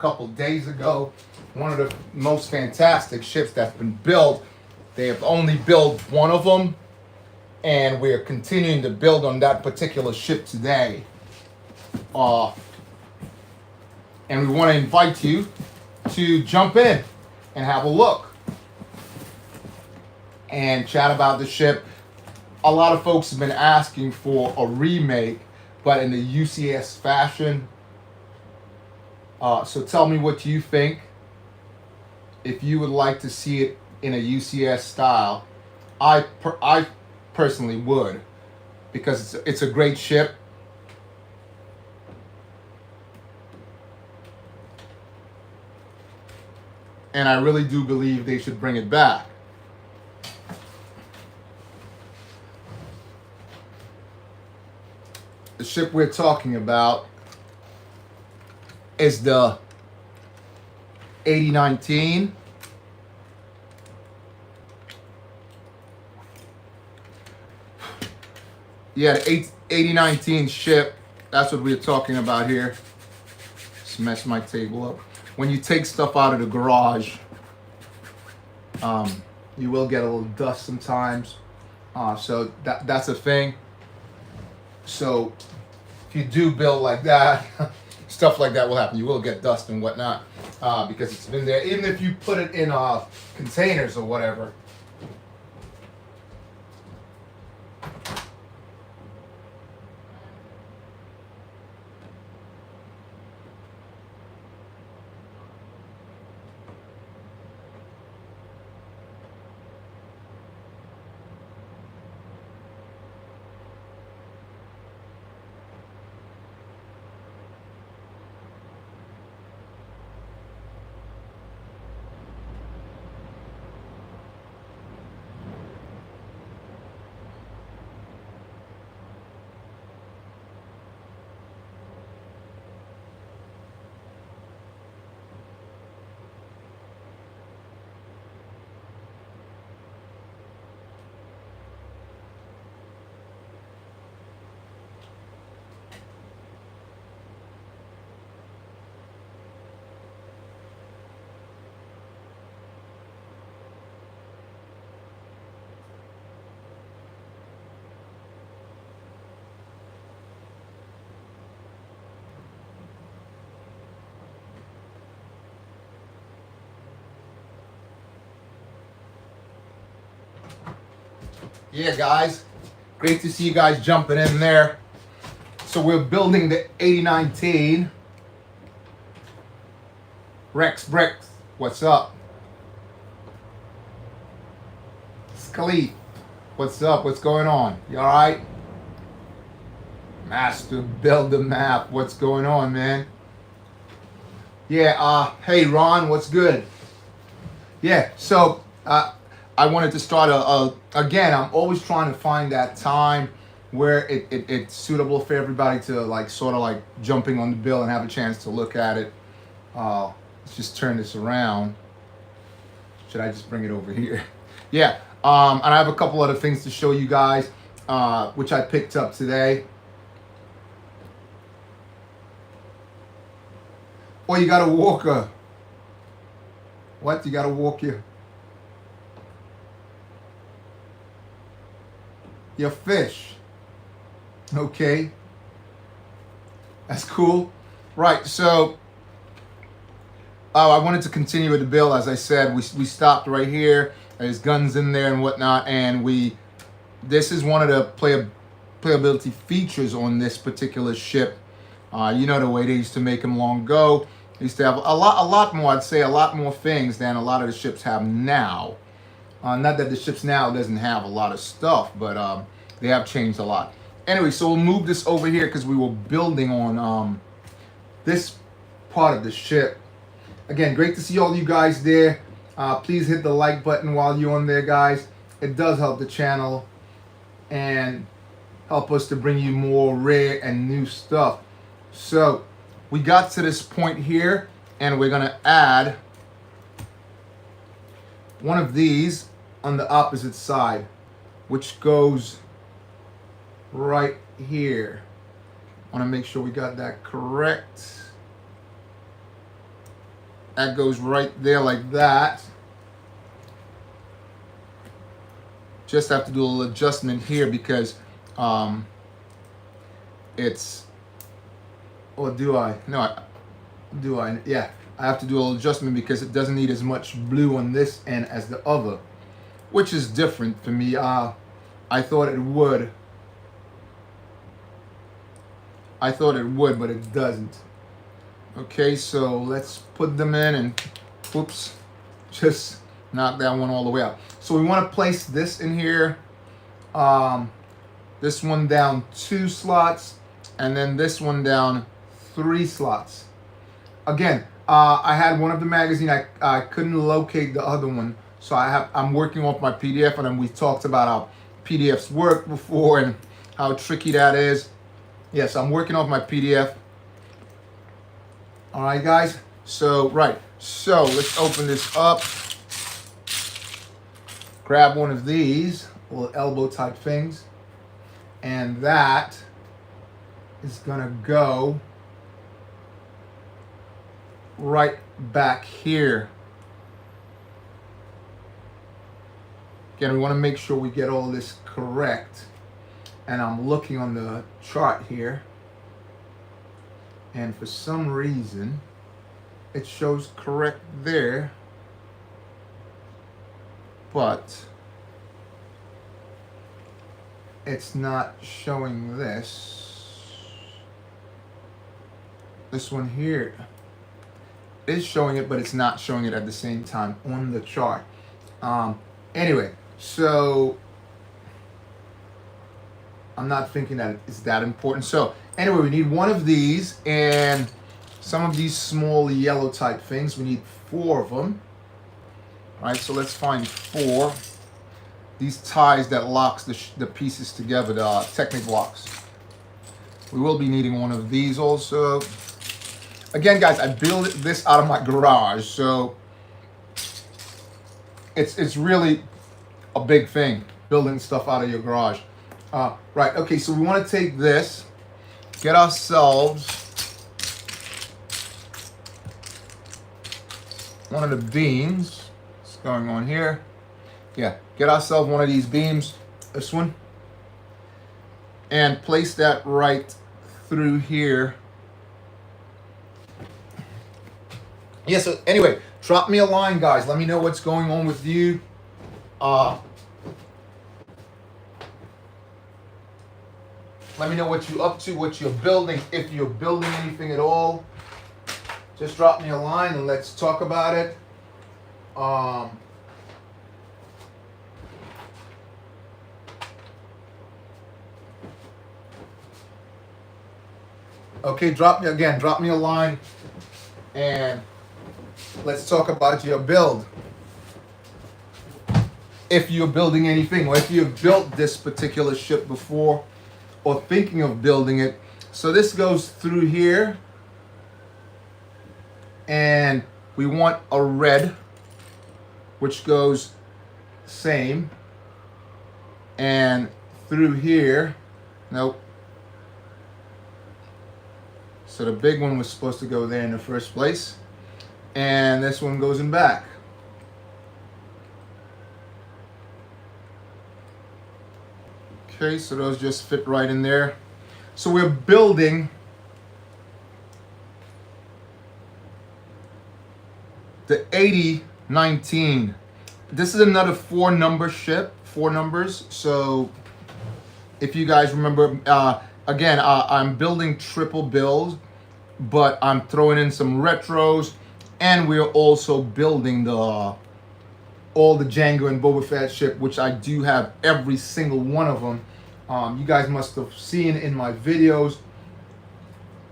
couple days ago. One of the most fantastic ships that's been built. They have only built one of them, and we're continuing to build on that particular ship today. And we want to invite you to jump in and have a look and chat about the ship. A lot of folks have been asking for a remake, but in the UCS fashion. So tell me what you think. If you would like to see it in a UCS style, I personally would, because it's a great ship. And I really do believe they should bring it back. The ship we're talking about is the 8019. Yeah, the 8019 ship. That's what we're talking about here. Just mess my table up. When you take stuff out of the garage, you will get a little dust sometimes. So that's a thing. So if you do build like that, stuff like that will happen. You will get dust and whatnot because it's been there. Even if you put it in containers or whatever. Yeah, guys, great to see you guys jumping in there. So we're building the 8019. BOBAbrickz, what's up? Scalit, what's up? What's going on? You all right? Master Builder Map, what's going on, man? Yeah, hey Ron, what's good? Yeah, so I wanted to start again, I'm always trying to find that time where it's suitable for everybody to like sort of like jumping on the bill and have a chance to look at it. Let's just turn this around. Should I just bring it over here? Yeah, and I have a couple other things to show you guys, which I picked up today. Or you gotta walk her. What? You gotta walk your fish. Okay. That's cool. Right, so I wanted to continue with the build. As I said, we stopped right here. There's guns in there and whatnot, and this is one of the playability features on this particular ship. You know the way they used to make them long ago. They used to have a lot more, I'd say a lot more things than a lot of the ships have now. Not that the ships now doesn't have a lot of stuff, but they have changed a lot. Anyway, so we'll move this over here because we were building on this part of the ship. Again, great to see all you guys there. Please hit the like button while you're on there, guys. It does help the channel and help us to bring you more rare and new stuff. So we got to this point here, and we're gonna add one of these on the opposite side, which goes right here. I want to make sure we got that correct. That goes right there like that. Just have to do a little adjustment here because it's, or do I? No, do I? Yeah, I have to do a little adjustment because it doesn't need as much blue on this end as the other, which is different for me. I thought it would. I thought it would, but it doesn't. Okay, so let's put them in and, whoops, just knock that one all the way out. So we want to place this in here. This one down 2 slots, and then this one down 3 slots. Again, I had one of the magazine. I couldn't locate the other one, so I'm working off my PDF, and then we talked about how PDFs work before and how tricky that is. Yes, I'm working off my PDF. All right, guys. So so let's open this up. Grab one of these little elbow type things, and that is gonna go right back here. Again, we want to make sure we get all this correct, and I'm looking on the chart here, and for some reason it shows correct there, but it's not showing this one here. Is showing it, but it's not showing it at the same time on the chart. Anyway, so I'm not thinking that it's that important. So anyway, we need one of these and some of these small yellow type things. We need 4 of them. All right, so let's find 4. These ties that locks the pieces together, the Technic locks. We will be needing one of these also. Again, guys, I built this out of my garage, so it's really a big thing, building stuff out of your garage. Right, okay, so we want to take this, get ourselves one of the beams. What's going on here? Yeah, get ourselves one of these beams, this one, and place that right through here. Yeah, so anyway, drop me a line, guys. Let me know what's going on with you. Let me know what you're up to, what you're building, if you're building anything at all. Just drop me a line and let's talk about it. Okay, drop me a line and let's talk about your build. If you're building anything, or if you've built this particular ship before, or thinking of building it. So this goes through here, and we want a red, which goes same, and through here. Nope. So the big one was supposed to go there in the first place, and this one goes in back. Okay, so those just fit right in there. So we're building the 8019. This is another 4-number ship, 4 numbers. So if you guys remember, again, I'm building triple build, but I'm throwing in some retros, and we're also building all the Jango and Boba Fett ship, which I do have every single one of them. You guys must have seen in my videos,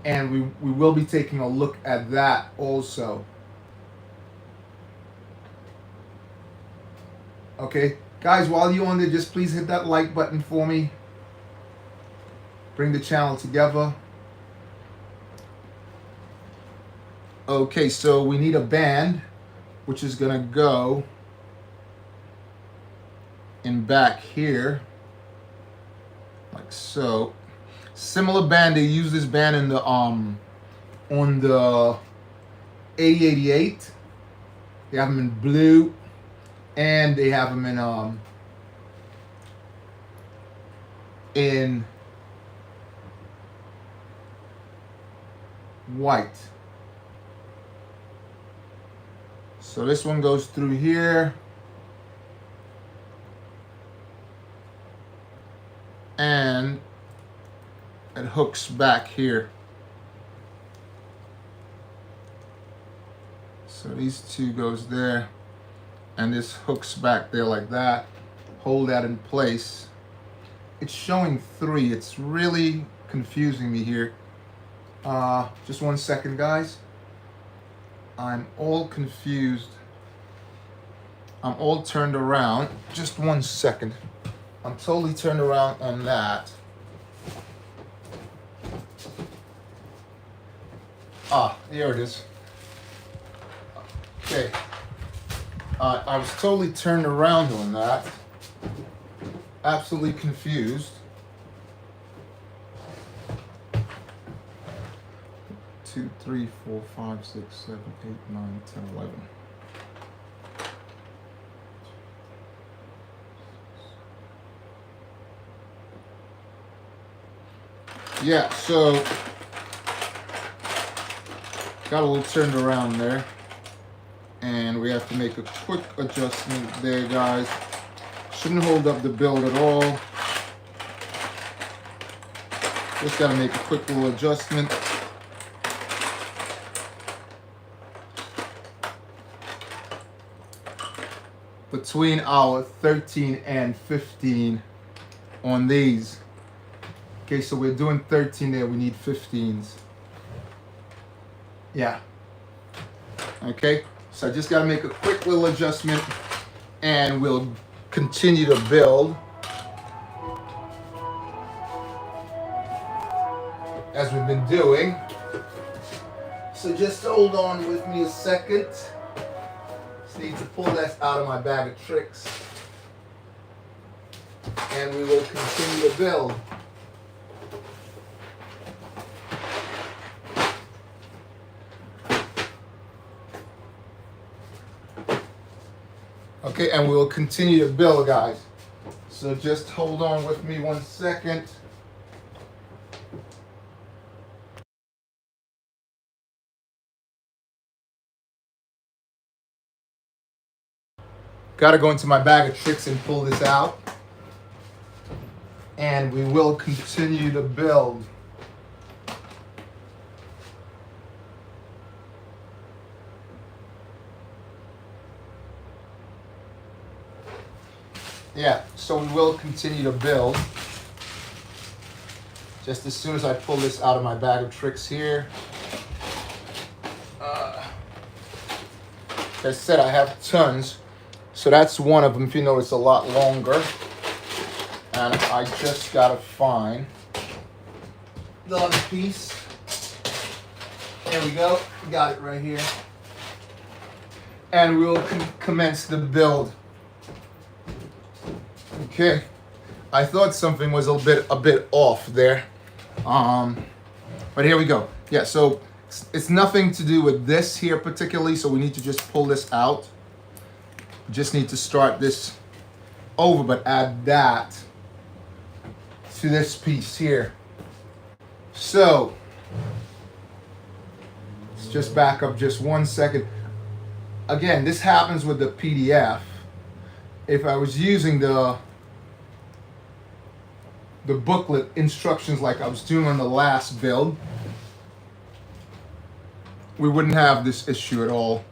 and we will be taking a look at that also. Okay, guys, while you're on there, just please hit that like button for me. Bring the channel together. Okay, so we need a band, which is gonna go in back here, like so. Similar band, they use this band in the on the 8088. They have them in blue, and they have them in white. So this one goes through here, and it hooks back here. So these two goes there, and this hooks back there like that. Hold that in place. It's showing 3. It's really confusing me here. Just 1 second, guys. I'm all confused. I'm all turned around. Just 1 second. I'm totally turned around on that. Here it is. Okay. I was totally turned around on that. Absolutely confused. 2, 3, 4, 5, 6, 7, 8, 9, 10, 11. Yeah, so got a little turned around there, and we have to make a quick adjustment there, guys. Shouldn't hold up the build at all. Just got to make a quick little adjustment. Between our 13 and 15 on these. Okay, so we're doing 13 there, we need 15s. Yeah. Okay, so I just gotta make a quick little adjustment, and we'll continue to build as we've been doing. So just hold on with me a second. Just need to pull that out of my bag of tricks, and we will continue to build. Okay, and we'll continue to build, guys. So just hold on with me 1 second. Got to go into my bag of tricks and pull this out. And we will continue to build. Yeah, so we will continue to build. Just as soon as I pull this out of my bag of tricks here. Like I said, I have tons. So that's one of them. If you notice, a lot longer. And I just gotta find the other piece. There we go. Got it right here. And we'll commence the build. Okay, I thought something was a bit off there, but here we go. Yeah, so it's nothing to do with this here particularly, so we need to just pull this out. Just need to start this over, but add that to this piece here. So let's just back up just 1 second. Again, this happens with the PDF. If I was using the booklet instructions like I was doing on the last build, we wouldn't have this issue at all.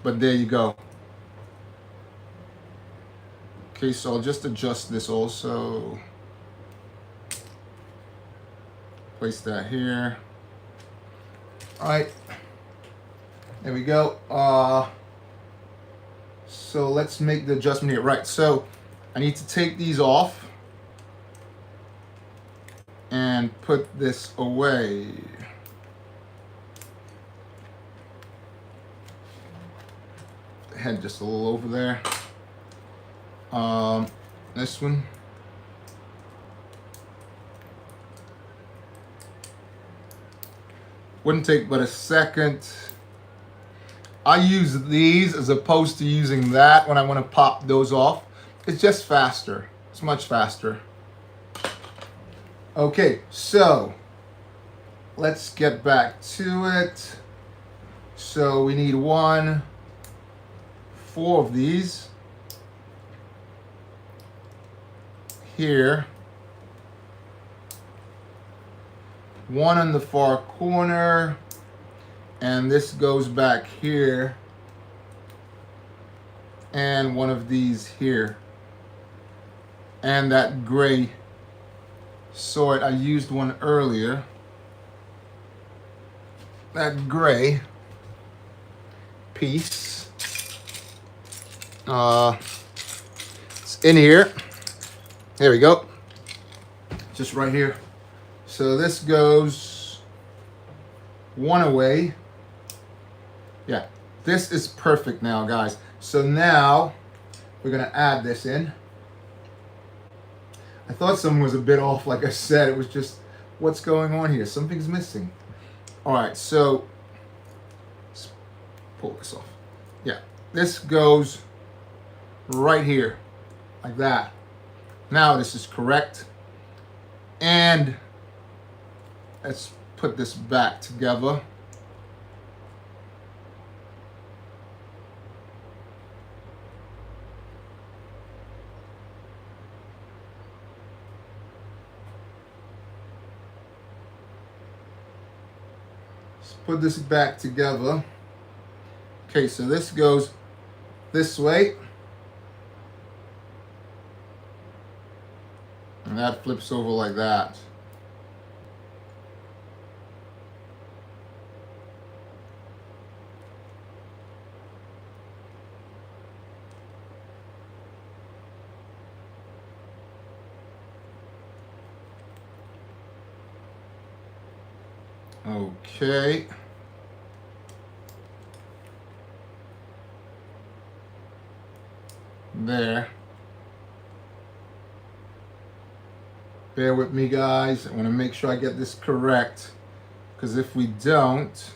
But there you go. Okay, so I'll just adjust this also. Place that here. All right, there we go. So let's make the adjustment here. Right, so I need to take these off and put this away. Head just a little over there. This one. Wouldn't take but a second. I use these as opposed to using that when I want to pop those off. It's just faster. It's much faster. Okay, so let's get back to it. So we need 4 of these here. 1 on the far corner. And this goes back here. And 1 of these here. And that gray sort, I used one earlier. That gray piece. It's in here. There we go. Just right here. So this goes 1 away. Yeah, this is perfect now, guys. So now we're gonna add this in. I thought something was a bit off, like I said. It was just, what's going on here? Something's missing. All right, so let's pull this off. Yeah, this goes right here, like that. Now this is correct. And let's put this back together. Put this back together. Okay, so this goes this way. And that flips over like that. Okay. There. Bear with me, guys. I want to make sure I get this correct, because if we don't,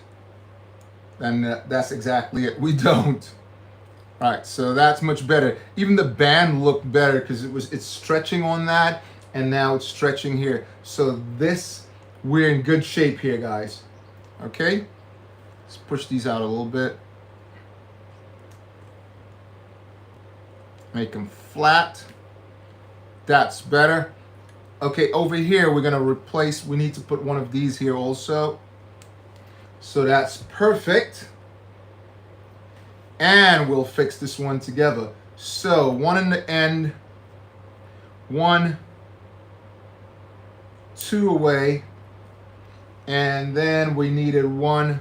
then that's exactly it. We don't. All right, so that's much better. Even the band looked better because it's stretching on that, and now it's stretching here. So this, we're in good shape here, guys. Okay, let's push these out a little bit. Make them flat. That's better. Okay, over here we're gonna replace, we need to put 1 of these here also. So that's perfect. And we'll fix this one together. So 1 in the end, 1, 2 away. And then we needed 1.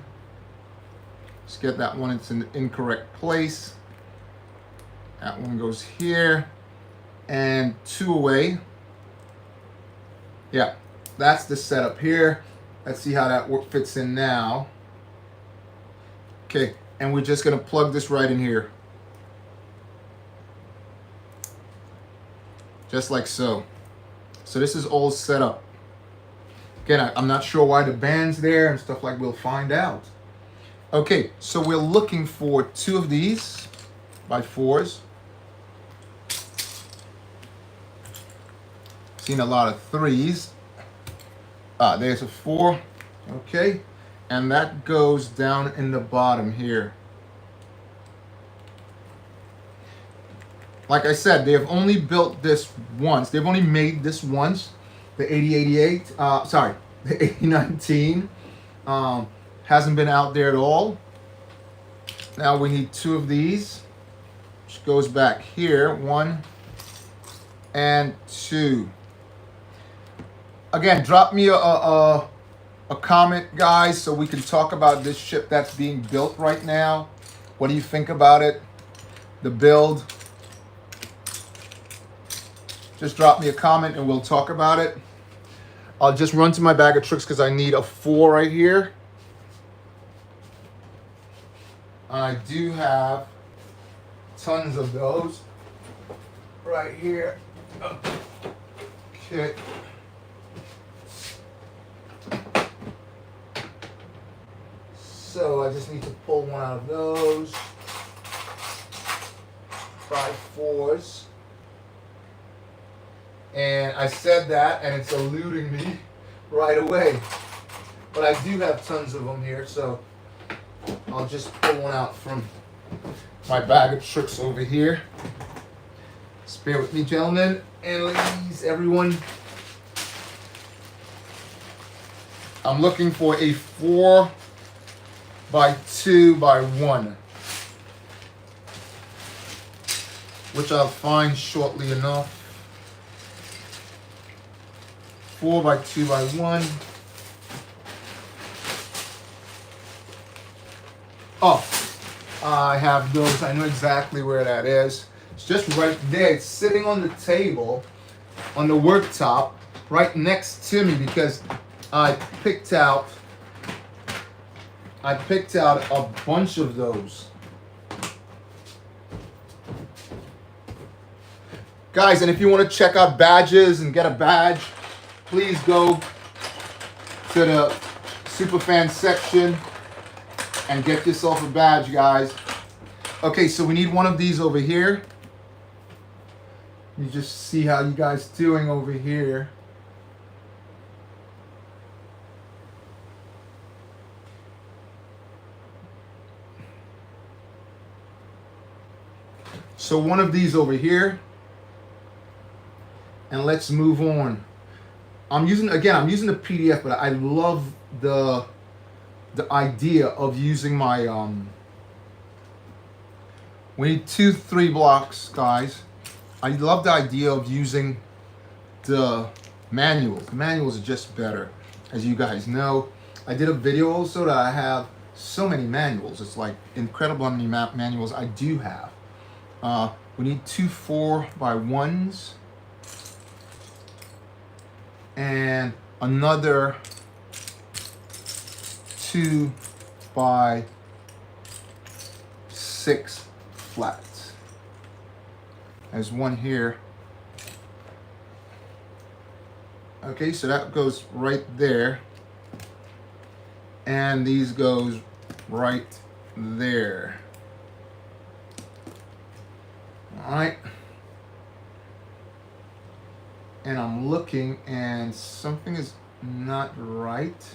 Let's get that one, it's in the incorrect place. That one goes here. And 2 away. Yeah, that's the setup here. Let's see how that fits in now. Okay, and we're just gonna plug this right in here. Just like so. So this is all set up. Again, I'm not sure why the band's there and stuff, like we'll find out. Okay, so we're looking for 2 of these by 4s. Seen a lot of 3s. There's a 4. Okay, and that goes down in the bottom here. Like I said, they have only built this once. They've only made this once. The 8088, sorry, the 8019 hasn't been out there at all. Now we need 2 of these, which goes back here, 1 and 2. Again, drop me a comment, guys, so we can talk about this ship that's being built right now. What do you think about it? The build. Just drop me a comment and we'll talk about it. I'll just run to my bag of tricks because I need a 4 right here. I do have tons of those right here. Okay. So I just need to pull one out of those. 5 4s. And I said that, and it's eluding me right away. But I do have tons of them here, so I'll just pull one out from my bag of tricks over here. Just bear with me, gentlemen and ladies, everyone. I'm looking for a 4 by 2 by 1, which I'll find shortly enough. 4 by 2 by 1. Oh, I have those. I know exactly where that is. It's just right there. It's sitting on the table, on the worktop, right next to me, because I picked out a bunch of those. Guys, and if you want to check out badges and get a badge, please go to the Superfan section and get yourself a badge, guys. Okay, so we need one of these over here. You just see how you guys doing over here. So one of these over here. And let's move on. I'm using the PDF, but I love the idea of using my we need 2 3 blocks, guys. I love the idea of using the manuals. The manuals are just better, as you guys know. I did a video also that I have so many manuals. It's like incredible how many manuals I do have. We need 2 4 by 1s and another 2 by 6 flats. There's one here. Okay, so that goes right there. And these goes right there. All right. And I'm looking and something is not right.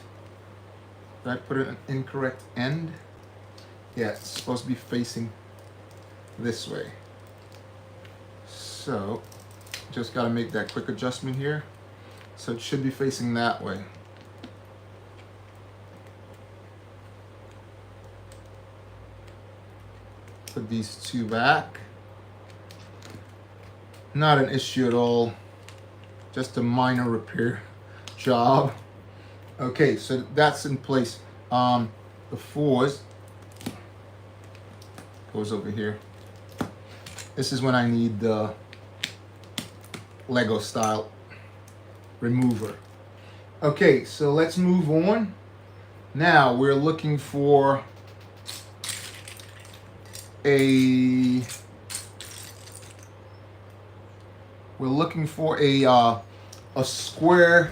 Did I put an incorrect end? Yeah, it's supposed to be facing this way. So, just got to make that quick adjustment here. So it should be facing that way. Put these 2 back. Not an issue at all. Just a minor repair job. Okay, so that's in place. The 4s goes over here. This is when I need the Lego style remover. Okay, so let's move on. Now we're looking for a square,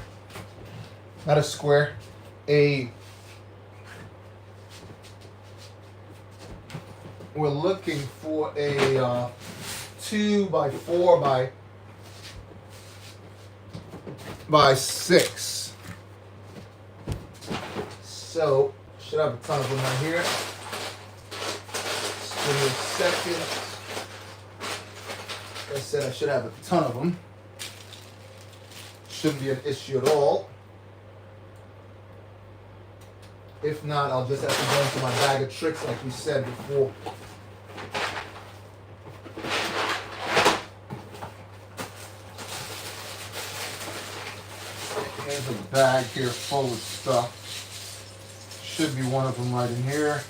not a square, we're looking for a 2 by 4 by 6. So should have a ton of them right here. Just give me a second. Like I said, I should have a ton of them. Shouldn't be an issue at all. If not, I'll just have to go into my bag of tricks like we said before. There's a bag here full of stuff. Should be one of them right in here.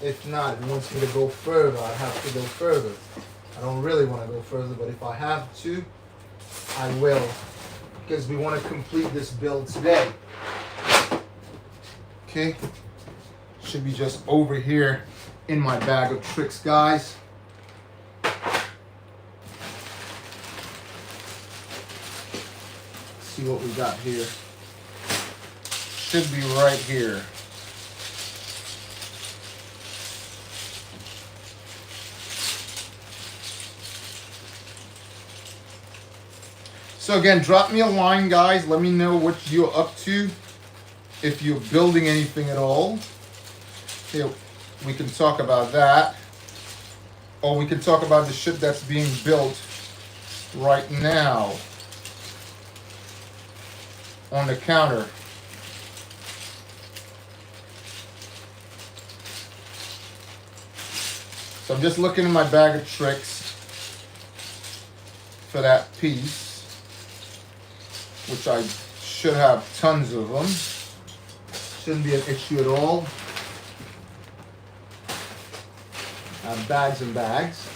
If not, it wants me to go further, I have to go further. I don't really want to go further, but if I have to, I will. Because we want to complete this build today. Okay. Should be just over here in my bag of tricks, guys. see what we got here. Should be right here. So again, drop me a line, guys. Let me know what you're up to. If you're building anything at all. Here, we can talk about that. Or we can talk about the ship that's being built right now on the counter. So I'm just looking in my bag of tricks for that piece, which I should have tons of them. Shouldn't be an issue at all. I have bags and bags,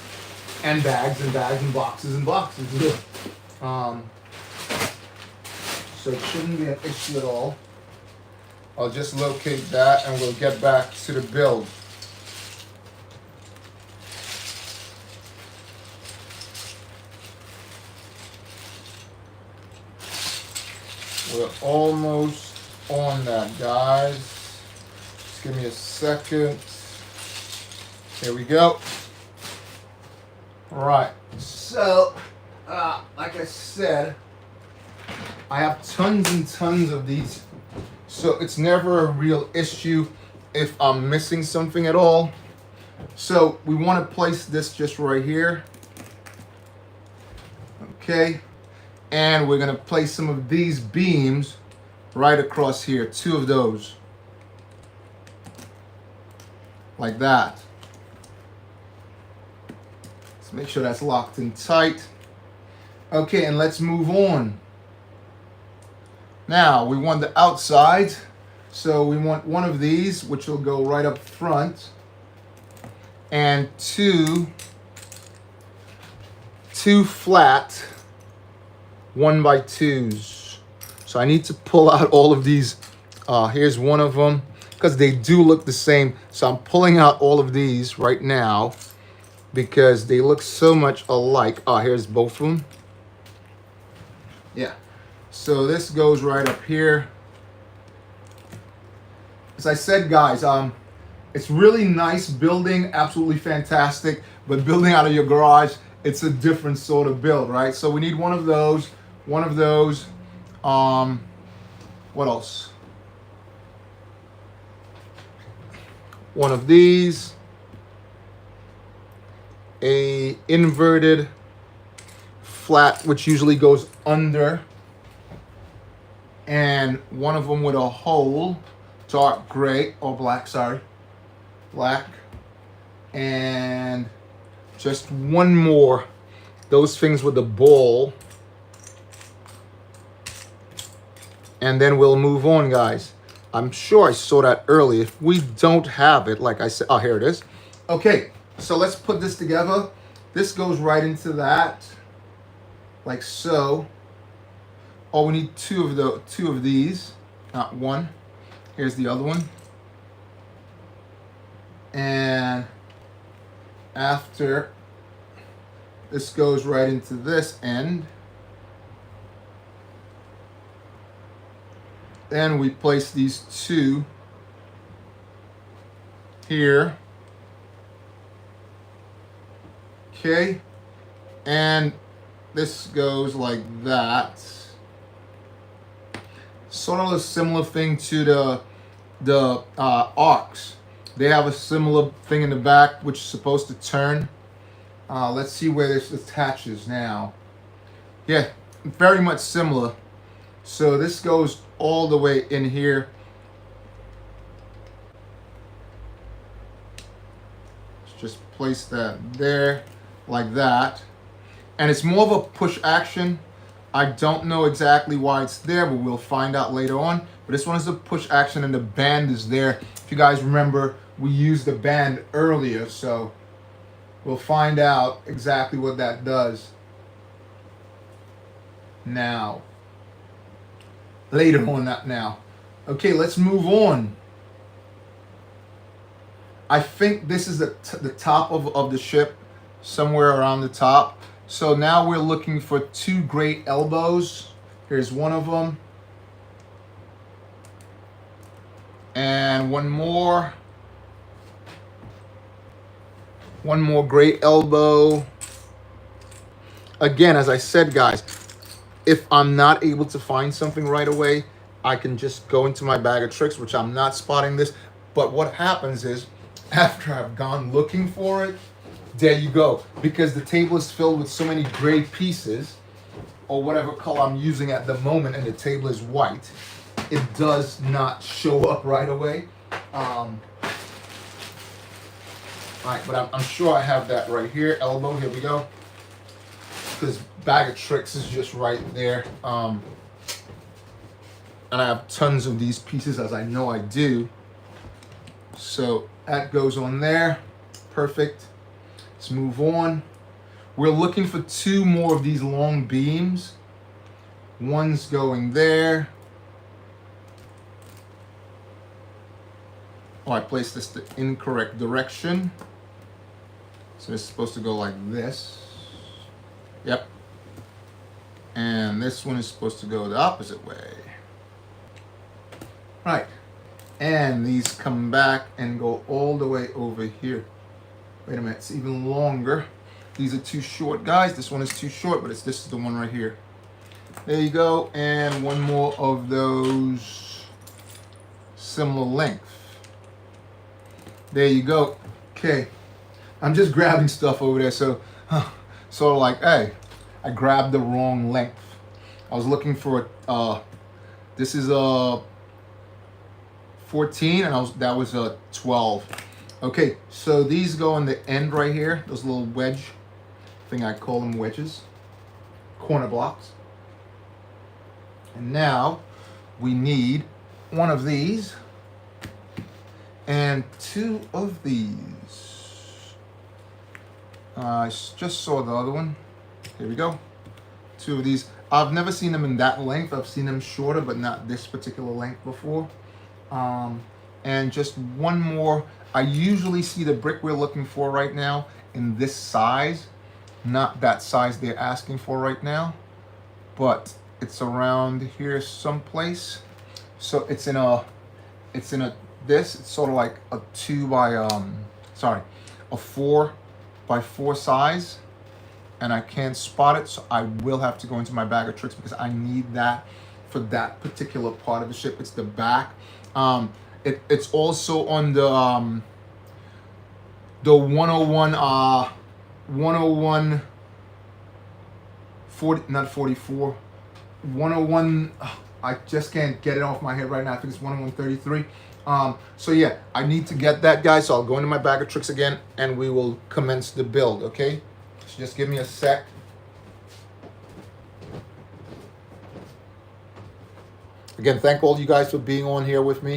and bags and bags and boxes and boxes. So it shouldn't be an issue at all. I'll just locate that and we'll get back to the build. We're almost on that, guys. Just give me a second. Here we go. All right, so like I said, I have tons and tons of these, so it's never a real issue if I'm missing something at all. So we want to place this just right here. Okay, and we're going to place some of these beams right across here, 2 of those, like that. Let's make sure that's locked in tight. Okay, and let's move on. Now we want the outside, so we want 1 of these, which will go right up front, and two flat 1x2s. So I need to pull out all of these. Here's one of them, because they do look the same. So I'm pulling out all of these right now because they look so much alike. Here's both of them. Yeah. So this goes right up here. As I said, guys, it's really nice building, absolutely fantastic. But building out of your garage, it's a different sort of build, right? So we need 1 of those, 1 of those. What else? 1 of these. A inverted flat, which usually goes under, and 1 of them with a hole, dark gray or black, sorry, black, and just 1 more, those things with the ball, and then we'll move on, guys. I'm sure I saw that earlier. If we don't have it, like I said, here it is. Okay. So let's put this together. This goes right into that, like so. We need 2 of these, not 1. Here's the other one. And after, this goes right into this end. Then we place these 2 here. Okay, and this goes like that. Sort of a similar thing to the arcs. They have a similar thing in the back which is supposed to turn. Let's see where this attaches now. Yeah, very much similar. So this goes all the way in here. Let's just place that there. Like that, and it's more of a push action. I don't know exactly why it's there, but we'll find out later on. But this one is a push action, and the band is there. If you guys remember, we used the band earlier, so we'll find out exactly what that does now. Later on, not now. Okay, let's move on. I think this is the top of the ship. Somewhere around the top. So now we're looking for 2 great elbows Here's one of them. And one more. One more great elbow. Again, as I said, guys, if I'm not able to find something right away, I can just go into my bag of tricks, which I'm not spotting this. But what happens is, after I've gone looking for it, there you go. Because the table is filled with so many gray pieces, or whatever color I'm using at the moment, and the table is white, it does not show up right away. Right, but I'm sure I have that right here. Elbow, here we go. Because bag of tricks is just right there. And I have tons of these pieces, as I know I do. So that goes on there. Perfect. Let's move on. We're looking for 2 more of these long beams. One's going there. Oh, I placed this the incorrect direction. So it's supposed to go like this. Yep. And this one is supposed to go the opposite way. Right. And these come back and go all the way over here. Wait a minute, it's even longer. These are too short, guys. This one is too short, but this is the one right here. There you go. And one more of those similar length. There you go. Okay. I'm just grabbing stuff over there. So, sort of like, hey, I grabbed the wrong length. I was looking for, this is a 14 and that was a 12. Okay, so these go on the end right here. Those little wedge thing, I call them wedges. Corner blocks. And now we need one of these and 2 of these. I just saw the other one. Here we go. 2 of these. I've never seen them in that length. I've seen them shorter, but not this particular length before. And just one more. I usually see the brick we're looking for right now in this size, not that size they're asking for right now, but it's around here someplace. So it's it's sort of like a 4 by 4 size, and I can't spot it, so I will have to go into my bag of tricks because I need that for that particular part of the ship. It's the back. It's also on the 101 101 40, not 44, 101. I just can't get it off my head right now. I think it's 101.33. So yeah, I need to get that, guys. So I'll go into my bag of tricks again and we will commence the build, okay? So just give me a sec. Again, thank all you guys for being on here with me.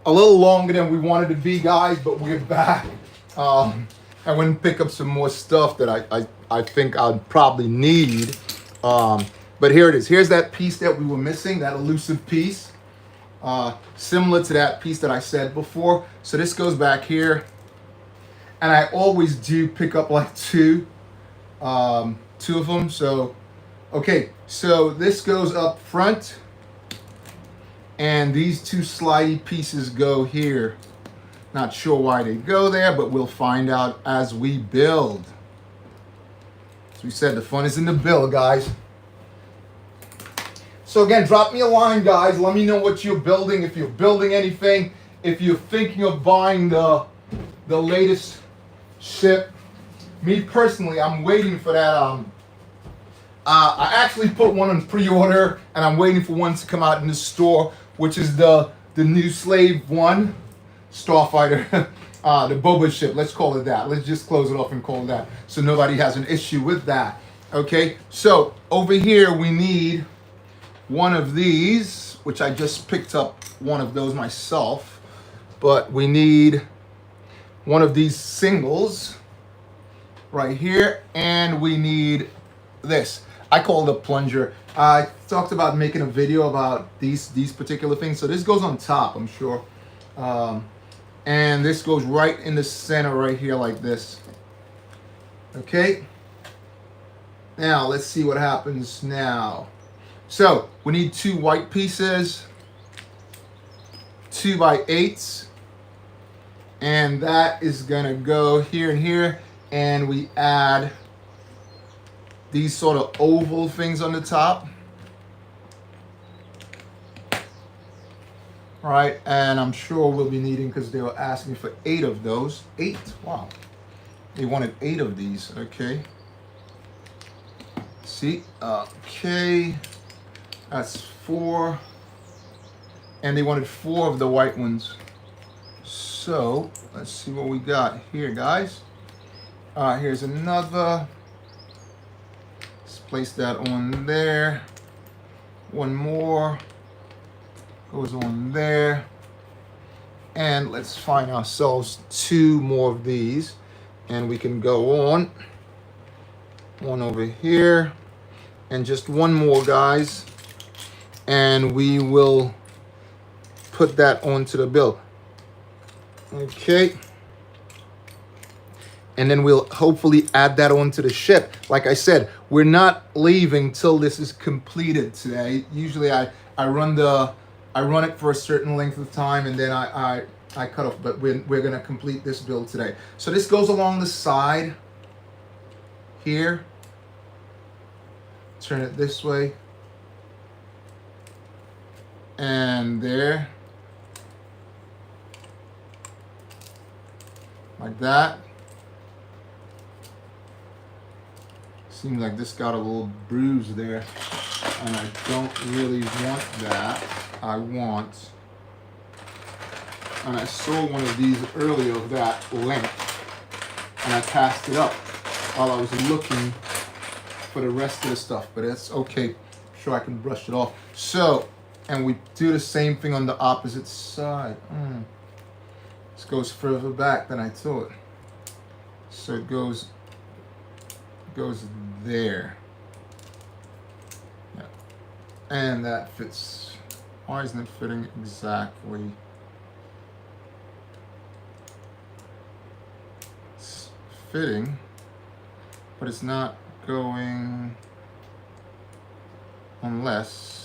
a little longer than we wanted to be, guys, but we're back. I went and pick up some more stuff that I think I'd probably need. But here it is. Here's that piece that we were missing, that elusive piece. Similar to that piece that I said before. So this goes back here. And I always do pick up like two of them. So, okay. So this goes up front. And these two slidey pieces go here. Not sure why they go there, but we'll find out as we build. As we said, the fun is in the build, guys. So again, drop me a line, guys. Let me know what you're building, if you're building anything, if you're thinking of buying the latest ship. Me personally, I'm waiting for that. I actually put one on pre-order, and I'm waiting for one to come out in the store, which is the new Slave 1 Starfighter, the Boba ship. Let's call it that. Let's just close it off and call it that, so nobody has an issue with that. Okay, so over here we need one of these, which I just picked up one of those myself, but we need one of these singles right here, and we need this. I call it a plunger. I talked about making a video about these particular things. So this goes on top, I'm sure. And this goes right in the center right here like this. Okay. Now let's see what happens now. So we need two white pieces, 2x8s, and that is gonna go here and here, and we add these sort of oval things on the top. All right, and I'm sure we'll be needing, because they were asking for 8 of those. 8, wow. They wanted 8 of these, okay. See, okay. That's 4, and they wanted 4 of the white ones. So let's see what we got here, guys. Here's another. Let's place that on there. One more goes on there, and let's find ourselves 2 more of these, and we can go on. One over here, and just one more, guys. And we will put that onto the bill. Okay. And then we'll hopefully add that onto the ship. Like I said, we're not leaving till this is completed today. Usually I run it for a certain length of time, and then I cut off, but we're gonna complete this build today. So this goes along the side here. Turn it this way. And there, like that. Seems like this got a little bruise there, and I don't really want that. And I saw one of these earlier of that length, and I passed it up while I was looking for the rest of the stuff, but it's okay. I'm sure I can brush it off. So, and we do the same thing on the opposite side. This goes further back than I thought. So it goes there. Yeah. And that fits. Why isn't it fitting exactly? It's fitting, but it's not going unless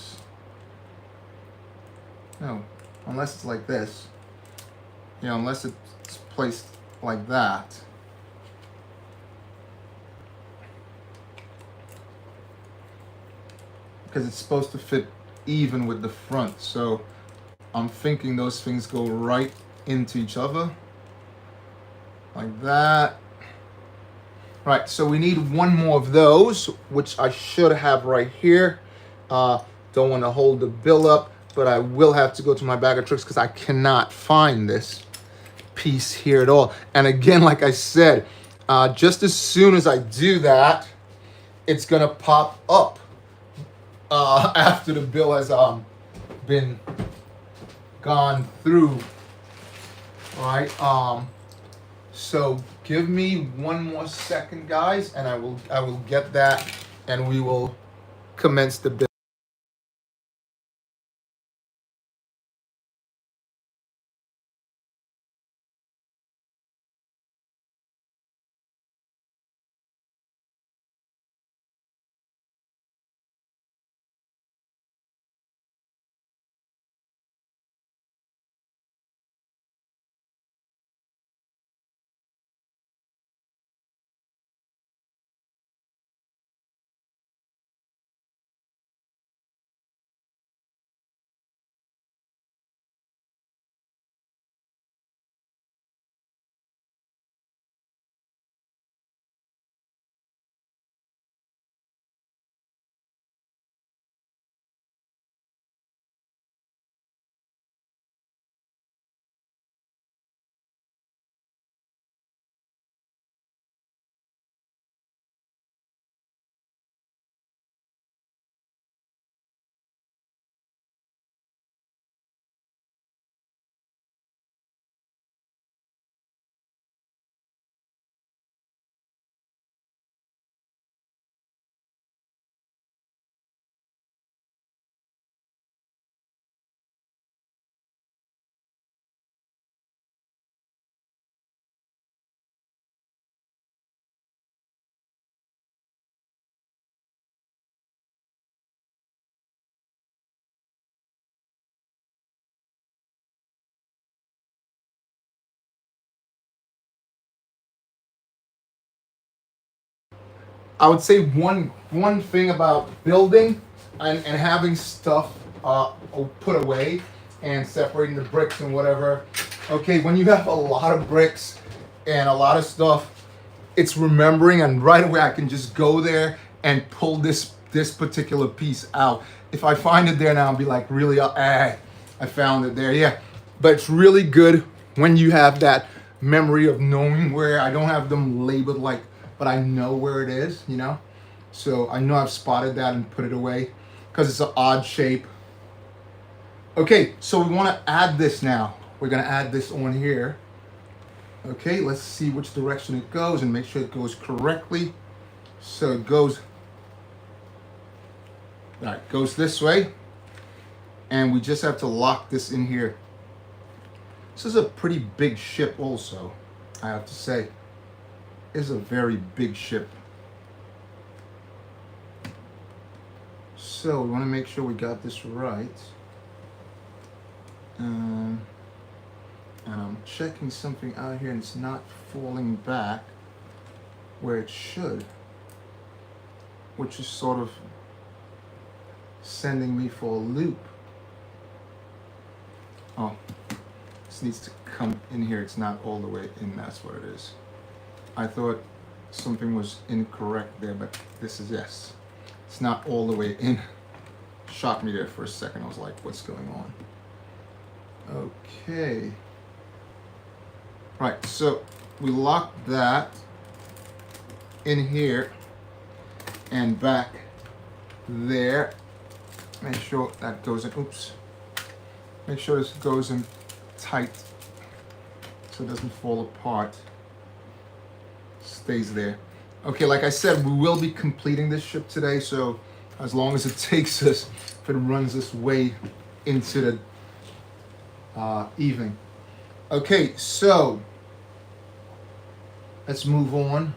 it's like this. Yeah, unless it's placed like that. Because it's supposed to fit even with the front. So I'm thinking those things go right into each other. Like that. Right, so we need one more of those, which I should have right here. Don't want to hold the bill up, but I will have to go to my bag of tricks because I cannot find this piece here at all. And again, like I said, just as soon as I do that, it's gonna pop up after the bill has been gone through All right. So give me one more second, guys, and I will get that, and we will commence the build. I would say one thing about building and having stuff put away and separating the bricks and whatever. Okay, when you have a lot of bricks and a lot of stuff, it's remembering, and right away I can just go there and pull this particular piece out. If I find it there now, I'll be like, really, I found it there. Yeah, but it's really good when you have that memory of knowing where. I don't have them labeled like, but I know where it is, you know? So I know I've spotted that and put it away because it's an odd shape. Okay, so we want to add this now. We're going to add this on here. Okay, let's see which direction it goes and make sure it goes correctly. So it goes, all right, goes this way. And we just have to lock this in here. This is a pretty big ship also, I have to say. It's a very big ship. So we want to make sure we got this right. And I'm checking something out here and it's not falling back where it should, which is sort of sending me for a loop. Oh, this needs to come in here. It's not all the way in. That's what it is. I thought something was incorrect there, but this is, yes. It's not all the way in. Shocked me there for a second. I was like, what's going on? Okay. Right, so we locked that in here and back there. Make sure that goes in, oops. Make sure this goes in tight so it doesn't fall apart. Stays there. Okay, like I said, we will be completing this ship today, so as long as it takes us, if it runs this way into the evening. Okay, so let's move on.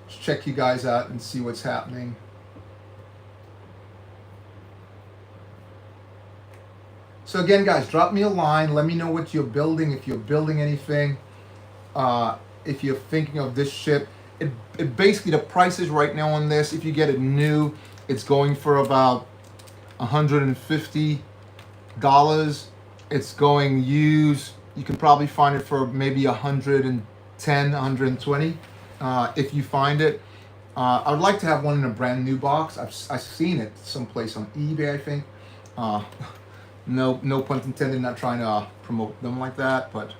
Let's check you guys out and see what's happening. So again, guys, drop me a line. Let me know what you're building, if you're building anything. If you're thinking of this ship, it basically, the prices right now on this, if you get it new, it's going for about $150. It's going used, you can probably find it for maybe 110, 120 if you find it. I would like to have one in a brand new box. I've seen it someplace on eBay, I think. No pun intended, not trying to promote them like that, but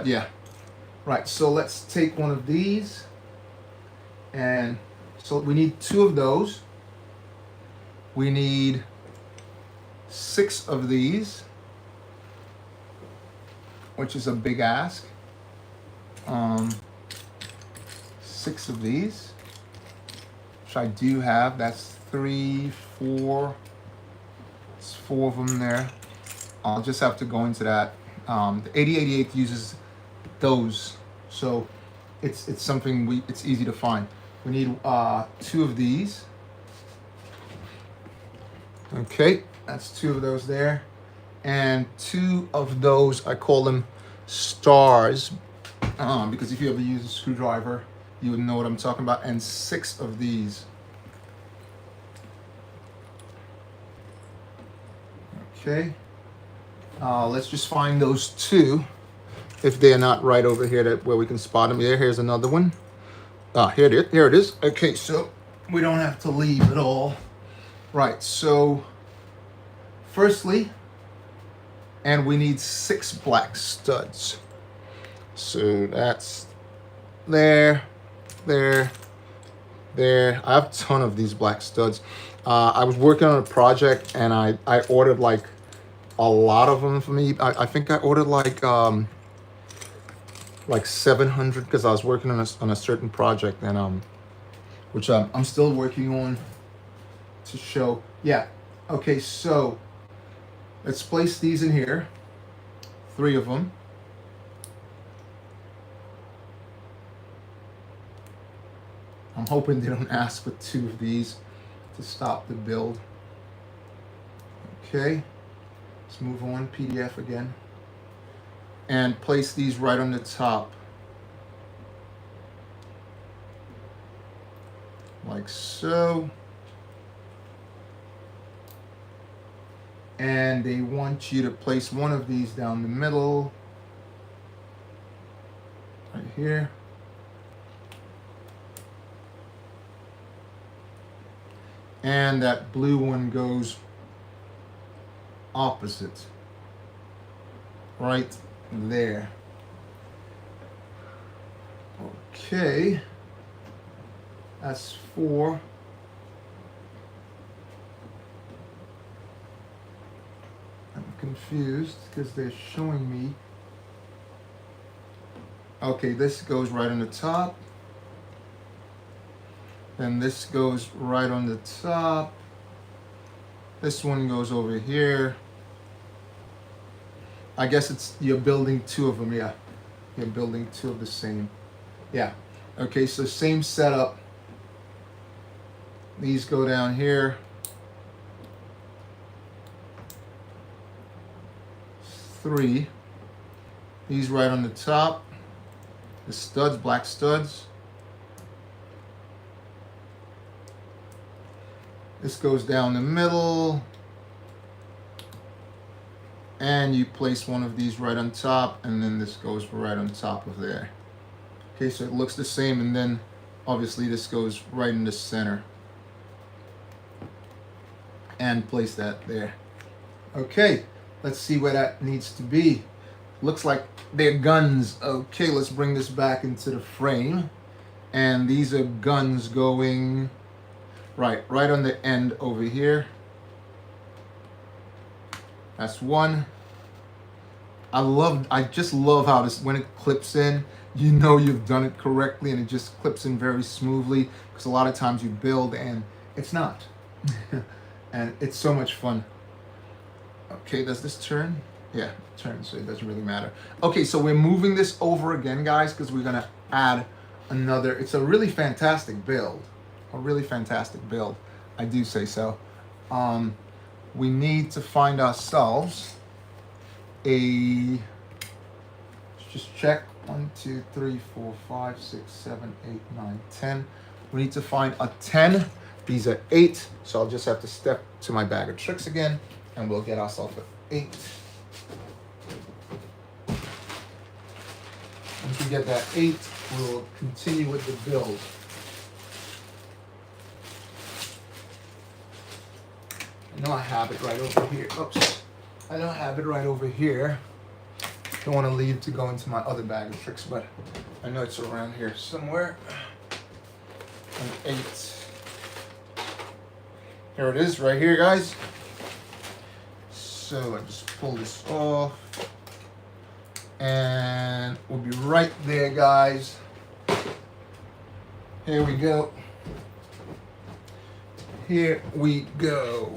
yeah. Right, so let's take one of these, and so we need 2 of those. We need 6 of these. which is a big ask. 6 of these, which I do have. That's 3, 4. It's 4 of them there. I'll just have to go into that. The 8088 uses those, so it's something it's easy to find. We need 2 of these. Okay, that's 2 of those there, and 2 of those, I call them stars, because if you ever use a screwdriver, you would know what I'm talking about. And 6 of these. Okay, let's just find those 2, if they're not right over here, where we can spot them. Here's another one. Here it is. Okay, so we don't have to leave at all. Right, so firstly, and we need 6 black studs. So that's there. I have a ton of these black studs. I was working on a project, and I ordered like a lot of them for me. I think I ordered like 700, because I was working on a certain project, and which I'm still working on to show. Yeah. Okay, so let's place these in here. 3 of them. I'm hoping they don't ask for 2 of these to stop the build. Okay, let's move on. PDF again. And place these right on the top. Like so. And they want you to place one of these down the middle. Right here. And that blue one goes opposite. Right there. Okay. That's 4. I'm confused because they're showing me. Okay, this goes right on the top. Then this goes right on the top. This one goes over here. I guess you're building 2 of them, yeah. You're building 2 of the same. Yeah. Okay, so same setup. These go down here. 3. These right on the top. The studs, black studs. This goes down the middle. And you place one of these right on top, and then this goes right on top of there. Okay, so it looks the same, and then obviously this goes right in the center. And place that there. Okay, let's see where that needs to be. Looks like they're guns. Okay, let's bring this back into the frame. And these are guns going right on the end over here. That's 1. I just love how this, when it clips in, you know you've done it correctly, and it just clips in very smoothly, because a lot of times you build and it's not. And it's so much fun. Okay, does this turn? Yeah, it turns, so it doesn't really matter. Okay, so we're moving this over again, guys, because we're gonna add another. It's a really fantastic build. A really fantastic build, I do say so. We need to find ourselves let's just check. 1, 2, 3, 4, 5, 6, 7, 8, 9, 10. We need to find a 10. These are 8, so I'll just have to step to my bag of tricks again, and we'll get ourselves an 8. Once we get that 8, we'll continue with the build. I know I have it right over here. Oops. I know I have it right over here. Don't want to leave to go into my other bag of tricks, but I know it's around here somewhere. An 8. Here it is, right here, guys. So I just pull this off. And we'll be right there, guys. Here we go. Here we go.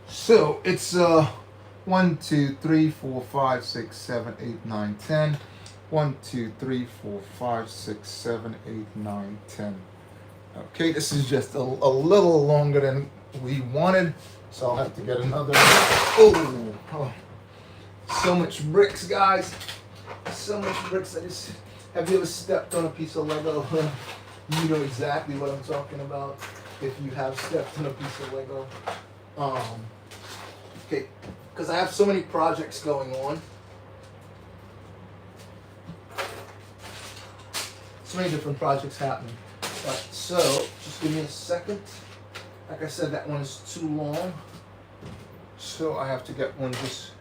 So it's 1, 2, 3, 4, 5, 6, 7, 8, 9, 10. 1, 2, 3, 4, 5, 6, 7, 8, 9, 10. Okay, this is just a little longer than we wanted, so I'll have to get another. Oh, so much bricks, guys. So much bricks. Have you ever stepped on a piece of Lego? You know exactly what I'm talking about if you have stepped on a piece of Lego. Okay, because I have so many projects going on. So many different projects happening. Right, so just give me a second. Like I said, that one is too long. So I have to get one just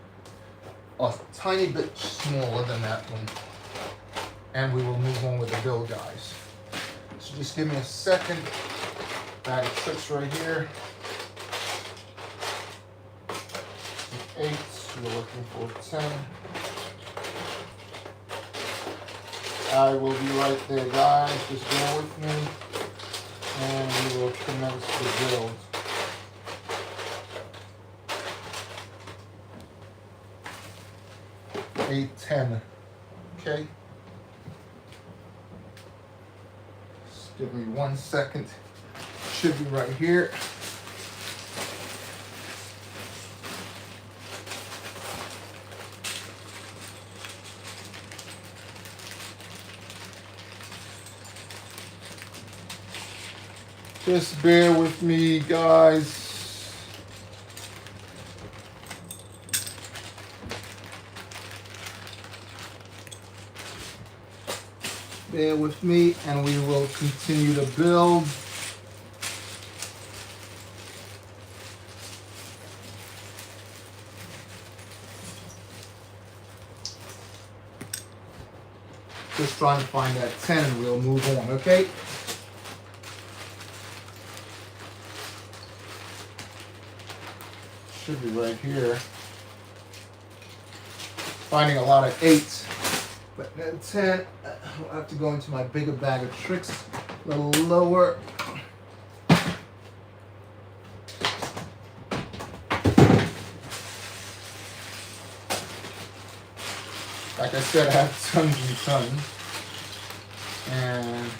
a tiny bit smaller than that one. And we will move on with the build, guys. So just give me a second. Bag of tricks right here. 8, we're looking for 10. I will be right there, guys. Just bear with me. And we will commence the build. Eight, 10. Okay. Just give me 1 second. Should be right here. Just bear with me, guys. Bear with me, and we will continue to build. Just trying to find that 10, and we'll move on, okay? Should be right here. Finding a lot of 8s, but then 10. I'll have to go into my bigger bag of tricks, a little lower. Like I said, I have tons and tons, and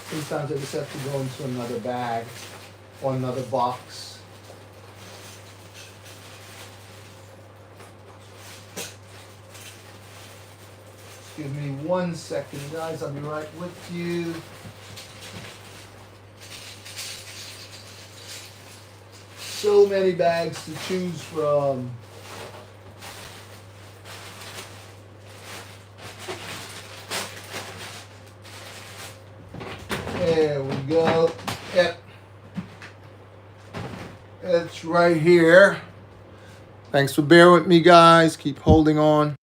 sometimes I just have to go into another bag or another box. Give me 1 second, guys. I'll be right with you. So many bags to choose from. There we go. Yep. It's right here. Thanks for bearing with me, guys. Keep holding on.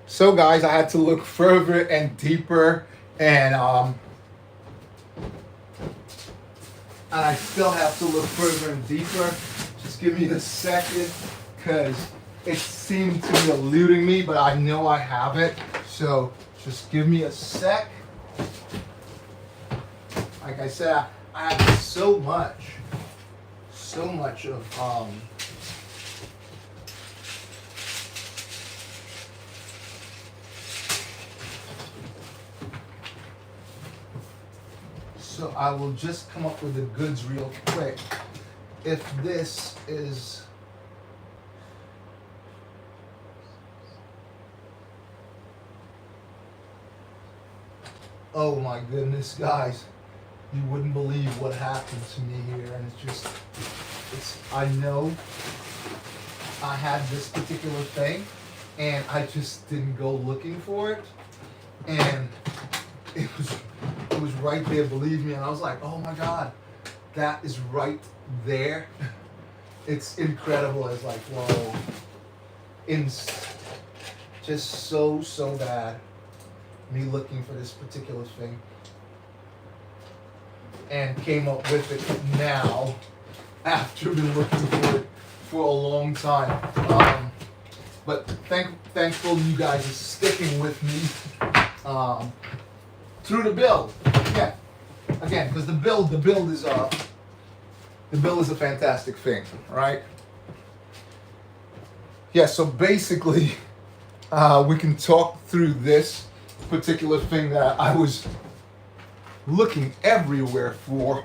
So guys, I had to look further and deeper, and I still have to look further and deeper. Just give me a second, because it seemed to be eluding me, but I know I have it. So just give me a sec. Like I said, I have so much of so I will just come up with the goods real quick. If this is oh my goodness, guys, you wouldn't believe what happened to me here, and I know I had this particular thing, and I just didn't go looking for it, and it was right there, believe me, and I was like, oh my God, that is right there. It's incredible. It's like, whoa, just so bad, me looking for this particular thing, and came up with it now after been looking for it for a long time. But thankful you guys are sticking with me through the build. Yeah, again, because the build is a fantastic thing, right? Yeah. So basically, we can talk through this particular thing that I was looking everywhere for,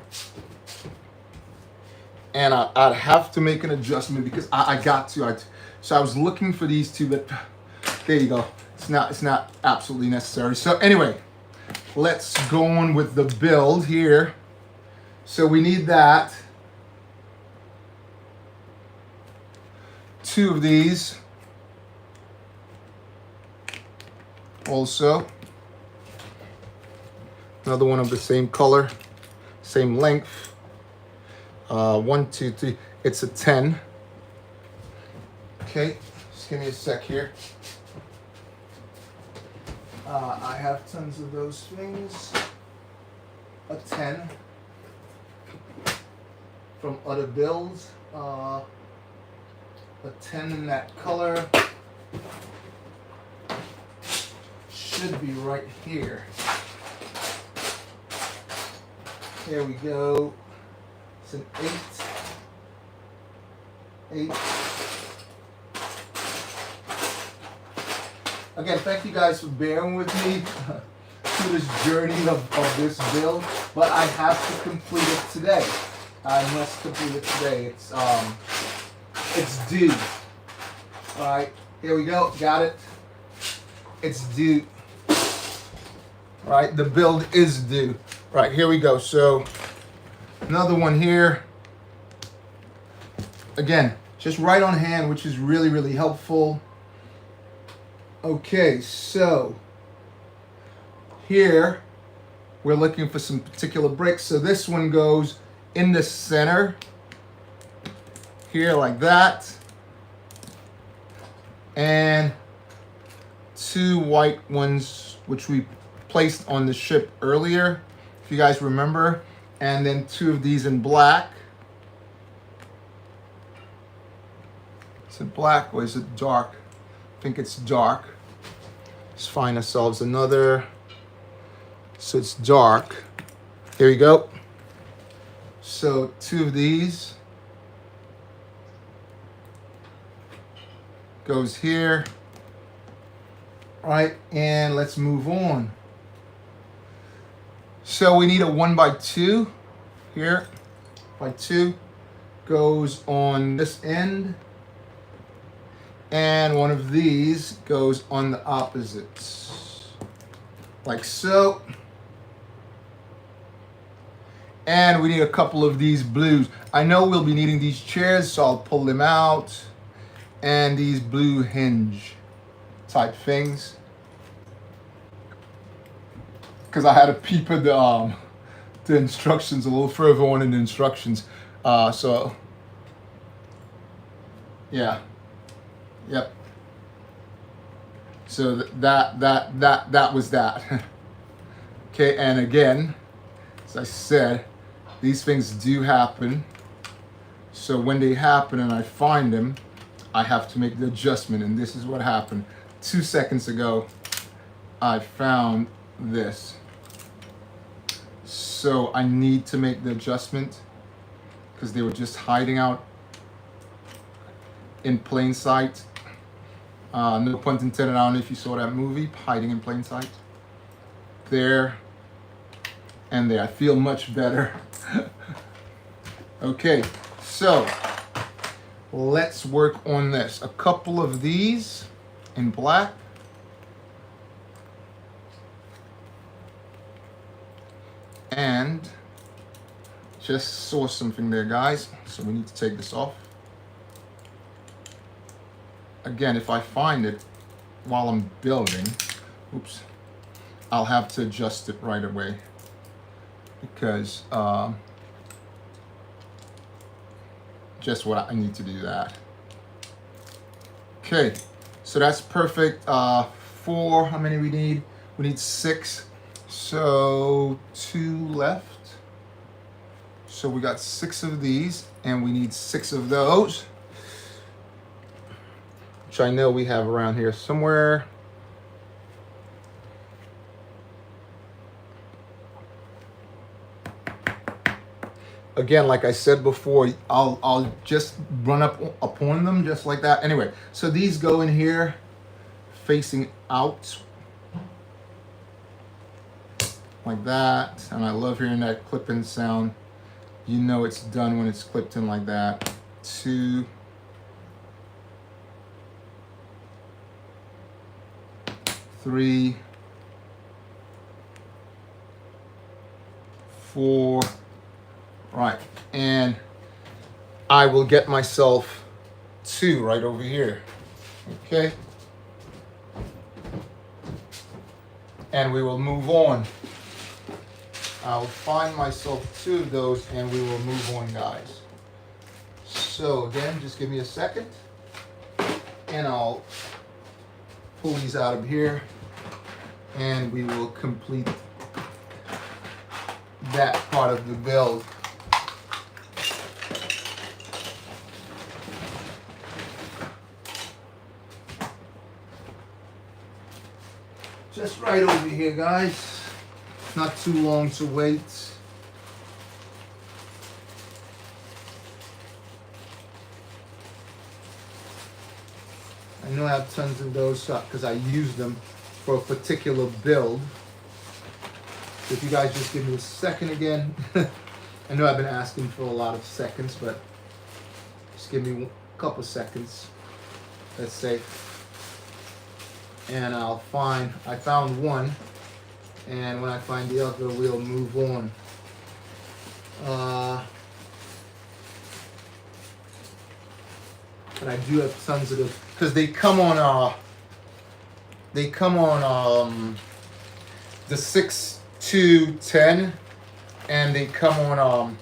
and I'd have to make an adjustment because I got to. So I was looking for these two, but there you go. It's not absolutely necessary. So anyway, let's go on with the build here. So we need that. 2 of these. Also, another one of the same color, same length. 1, 2, 3. It's a 10. Okay, just give me a sec here. I have tons of those things. A 10 from other builds. A 10 in that color. Should be right here. There we go. It's an 8. Again, thank you guys for bearing with me through this journey of this build, but I have to complete it today. I must complete it today. It's due. All right, here we go. Got it. It's due. All right, the build is due. All right, here we go. So another one here. Again, just right on hand, which is really, really helpful. Okay, so here we're looking for some particular bricks. So this one goes in the center here like that, and 2 white ones which we placed on the ship earlier, if you guys remember, and then 2 of these in black. Is it black or is it dark? I think it's dark. Let's find ourselves another. So it's dark. Here we go. So 2 of these goes here. All right, and let's move on. So we need a 1x2 here. By 2 goes on this end. And one of these goes on the opposites, like so. And we need a couple of these blues. I know we'll be needing these chairs, so I'll pull them out. And these blue hinge type things. Because I had to peep at the instructions a little further on in the instructions. So, yeah. Yep. So that was that. Okay, and again, as I said, these things do happen. So when they happen and I find them, I have to make the adjustment. And this is what happened. 2 seconds ago, I found this. So I need to make the adjustment because they were just hiding out in plain sight. No pun intended. I don't know if you saw that movie, Hiding in Plain Sight. There and there. I feel much better. Okay, so let's work on this. A couple of these in black. And just saw something there, guys. So we need to take this off. Again, if I find it while I'm building, oops, I'll have to adjust it right away because just what I need to do that. Okay, so that's perfect. 4, how many we need? We need 6, so 2 left. So we got 6 of these and we need 6 of those, which I know we have around here somewhere. Again, like I said before, I'll just run up upon them just like that. Anyway, so these go in here facing out like that. And I love hearing that clipping sound. You know it's done when it's clipped in like that. 2, 3, 4. Right, and I will get myself 2 right over here. Okay, and we will move on. I'll find myself 2 of those and we will move on, guys. So again, just give me a second and I'll pull these out of here and we will complete that part of the build. Just right over here, guys. Not too long to wait. I know I have tons of those because I use them for a particular build. So if you guys just give me a second again. I know I've been asking for a lot of seconds, but just give me a couple seconds, let's say. And I found one, and when I find the other, we'll move on. But I do have tons of them because they come on the 6 to 10, and they come on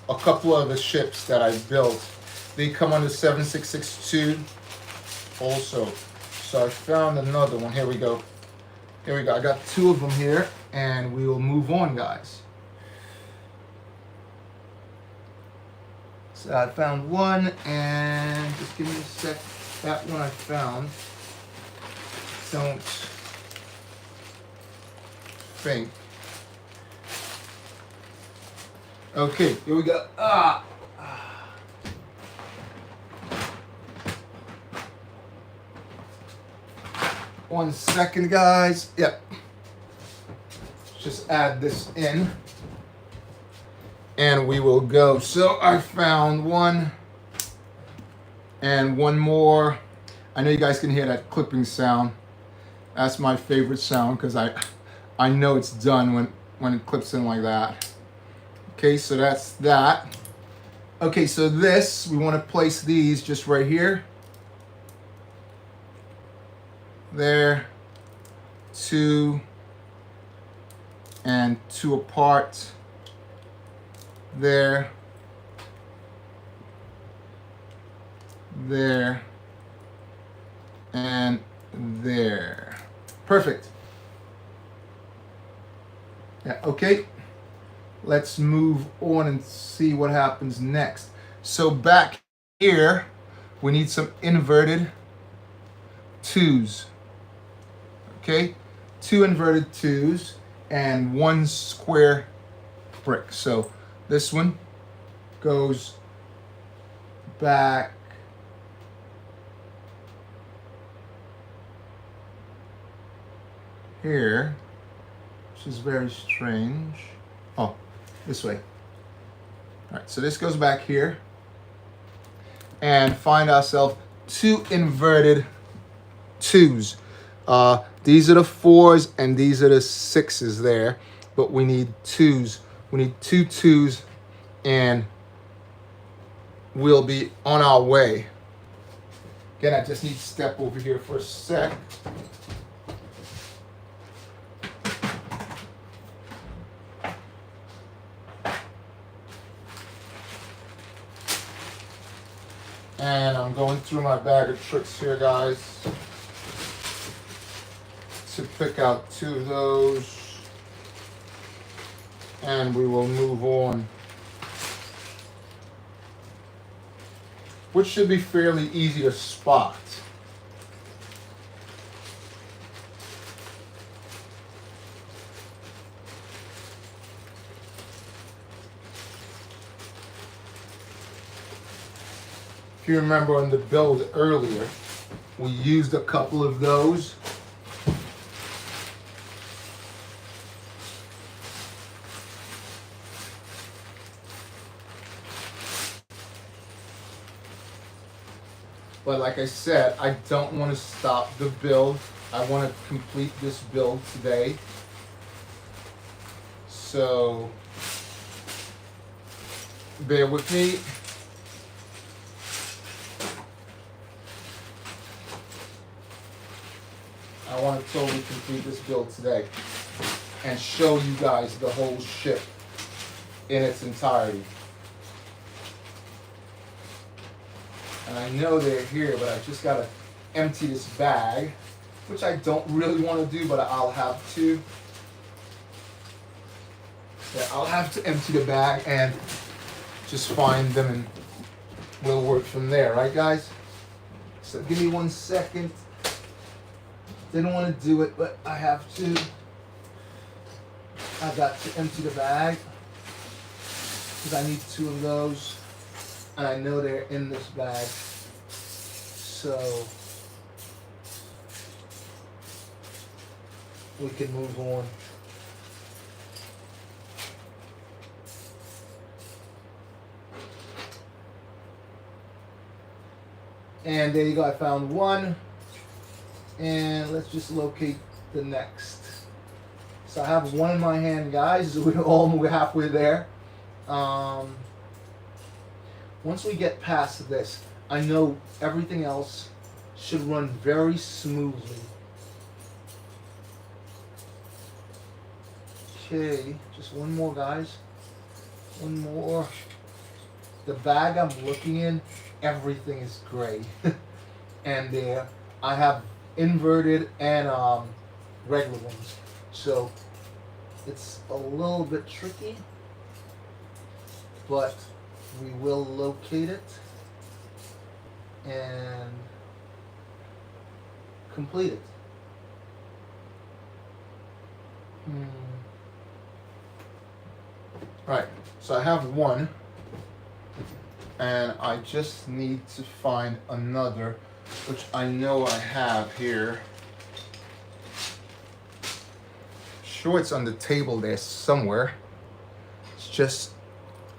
a couple of the ships that I built. They come on the 7662 also. So I found another one. Here we go. I got 2 of them here, and we will move on, guys. So I found one, and just give me a sec. That one I found. Don't think. Okay, here we go. One second, guys. Yep. Just add this in. And we will go. So I found one. And one more. I know you guys can hear that clipping sound. That's my favorite sound because I know it's done when it clips in like that. Okay, so that's that. Okay, so this, we want to place these just right here. There, 2 and 2 apart. There, and there. Perfect. Yeah, okay. Let's move on and see what happens next. So back here, we need some inverted twos. Okay, 2 inverted twos and 1 square brick. So this one goes back here, which is very strange. Oh, this way. All right, so this goes back here, and find ourselves 2 inverted twos. These are the 4s and these are the 6s there, but we need 2s. We need 2 2s, and we'll be on our way. Again, I just need to step over here for a sec. And I'm going through my bag of tricks here, guys, to pick out 2 of those, and we will move on, which should be fairly easy to spot. If you remember on the build earlier, we used a couple of those. But like I said, I don't want to stop the build. I want to complete this build today. So bear with me. I want to totally complete this build today and show you guys the whole ship in its entirety. And I know they're here, but I just got to empty this bag, which I don't really want to do, but I'll have to. Yeah, I'll have to empty the bag and just find them, and we'll work from there, right guys? So give me 1 second. Didn't want to do it, but I have to. I got to empty the bag because I need 2 of those, and I know they're in this bag. So we can move on. And there you go, I found 1. And let's just locate the next. So I have 1 in my hand, guys. We're halfway there. Once we get past this, I know everything else should run very smoothly. Okay, just 1 more, guys. 1 more. The bag I'm looking in, everything is gray. And there, I have inverted and regular ones, so it's a little bit tricky, but we will locate it and complete it. Right, so I have 1, and I just need to find another, which I know I have here. Sure, it's on the table there somewhere. It's just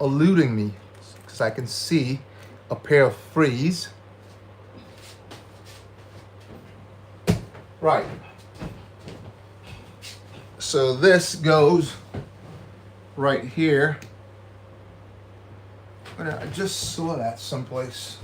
eluding me because I can see a pair of threes. Right. So this goes right here. I just saw that someplace.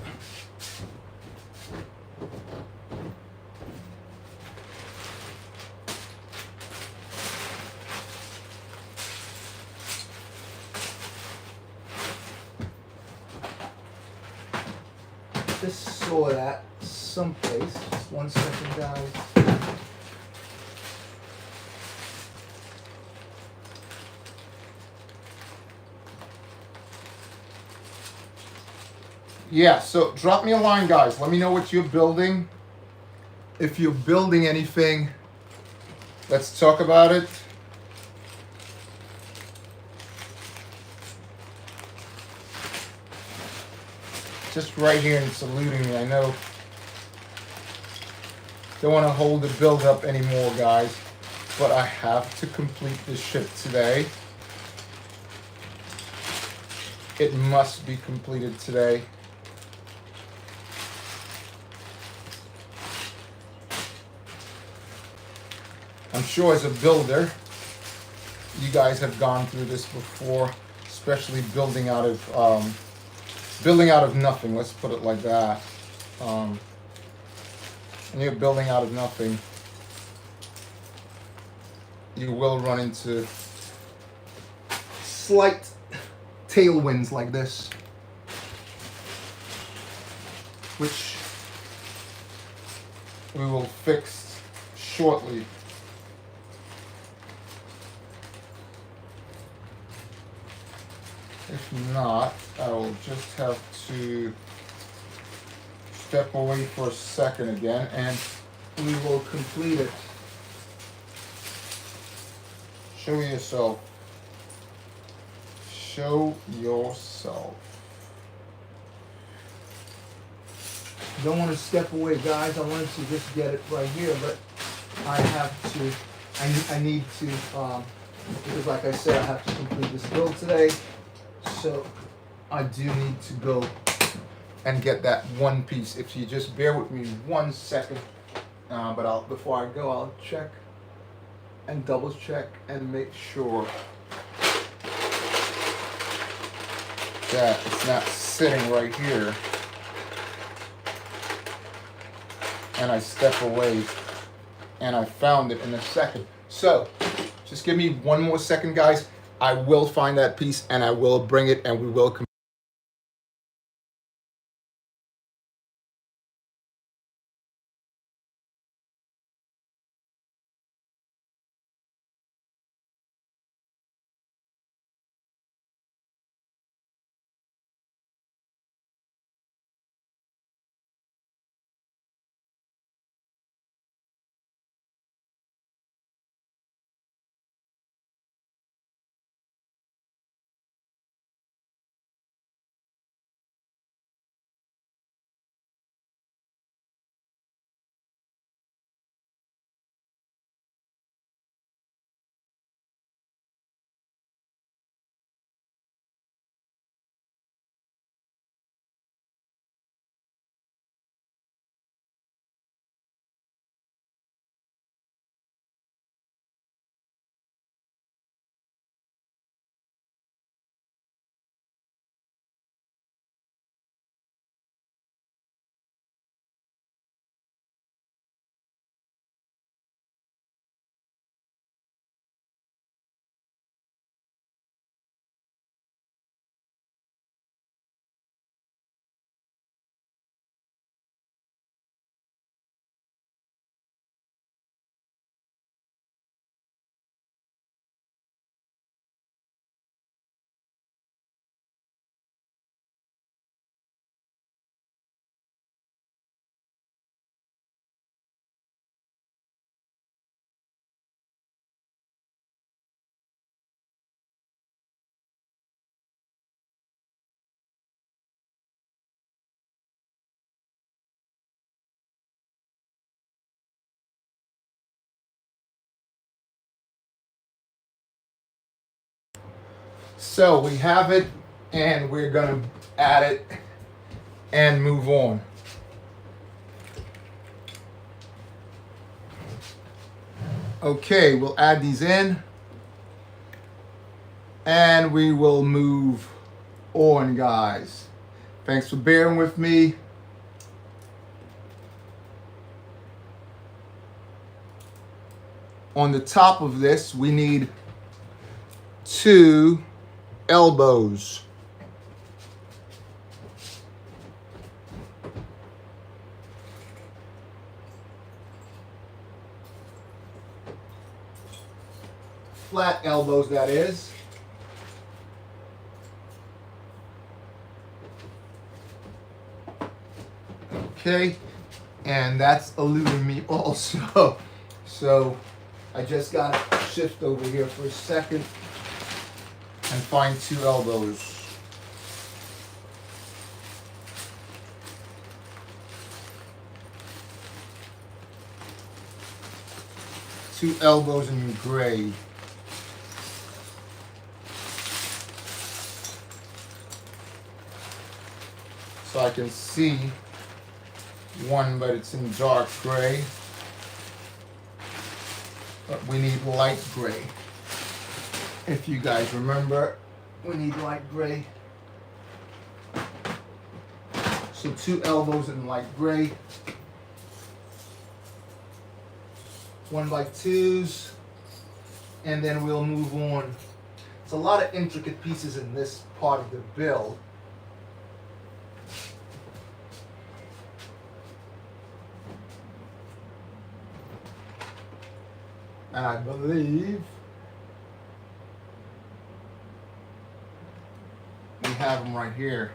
Just saw that someplace. Just 1 second, guys. Yeah, so drop me a line, guys. Let me know what you're building. If you're building anything, let's talk about it. Just right here and saluting me. I know. Don't want to hold the build up anymore, guys. But I have to complete this ship today. It must be completed today. I'm sure as a builder, you guys have gone through this before, especially building out of nothing. Let's put it like that. And you're building out of nothing, you will run into slight tailwinds like this, which we will fix shortly. If not, I will just have to step away for a second again and we will complete it. Show yourself. Show yourself. Don't want to step away, guys. I wanted to just get it right here, but I have to, I need to, because like I said, I have to complete this build today. So I do need to go and get that one piece. If you just bear with me 1 second, but before I go, I'll check and double check and make sure that it's not sitting right here and I step away and I found it in a second. So just give me 1 more second, guys. I will find that piece and I will bring it and we will So we have it and we're gonna add it and move on. Okay, we'll add these in and we will move on, guys. Thanks for bearing with me. On the top of this, we need 2 elbows. flat elbows, that is. Okay, and that's eluding me also. So I just gotta shift over here for a second and find 2 elbows. Two elbows in gray. So I can see one, but it's in dark gray. But we need light gray. If you guys remember, we need light gray. So 2 elbows in light gray. 1x2s, and then we'll move on. It's a lot of intricate pieces in this part of the build. And I believe we have them right here.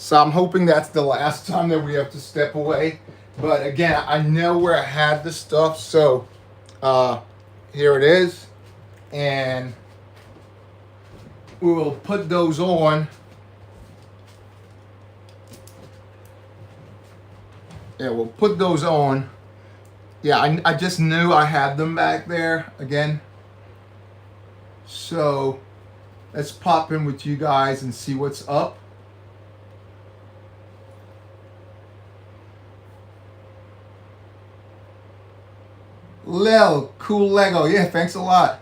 So I'm hoping that's the last time that we have to step away. But again, I know where I had the stuff, so here it is. And we will put those on. Yeah, we'll put those on. Yeah, I just knew I had them back there again. So let's pop in with you guys and see what's up. Lil, cool Lego. Yeah, thanks a lot.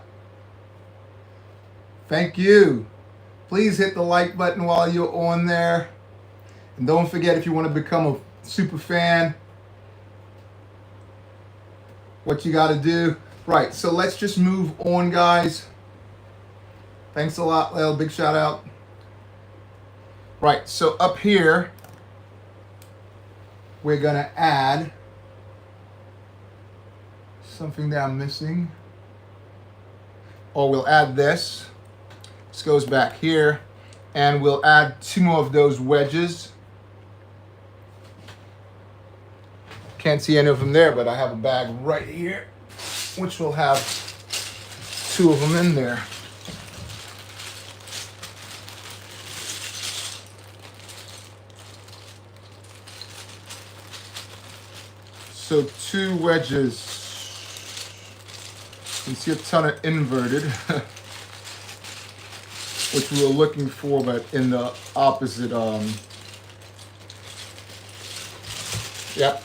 Thank you. Please hit the like button while you're on there. And don't forget, if you want to become a super fan, what you got to do. Right, so let's just move on, guys. Thanks a lot, Lil. Big shout out. Right, so up here, we're going to add something that I'm missing. Or we'll add this. This goes back here. And we'll add 2 more of those wedges. Can't see any of them there, but I have a bag right here, which will have 2 of them in there. So 2 wedges. You can see a ton of inverted, which we were looking for, but in the opposite, yep.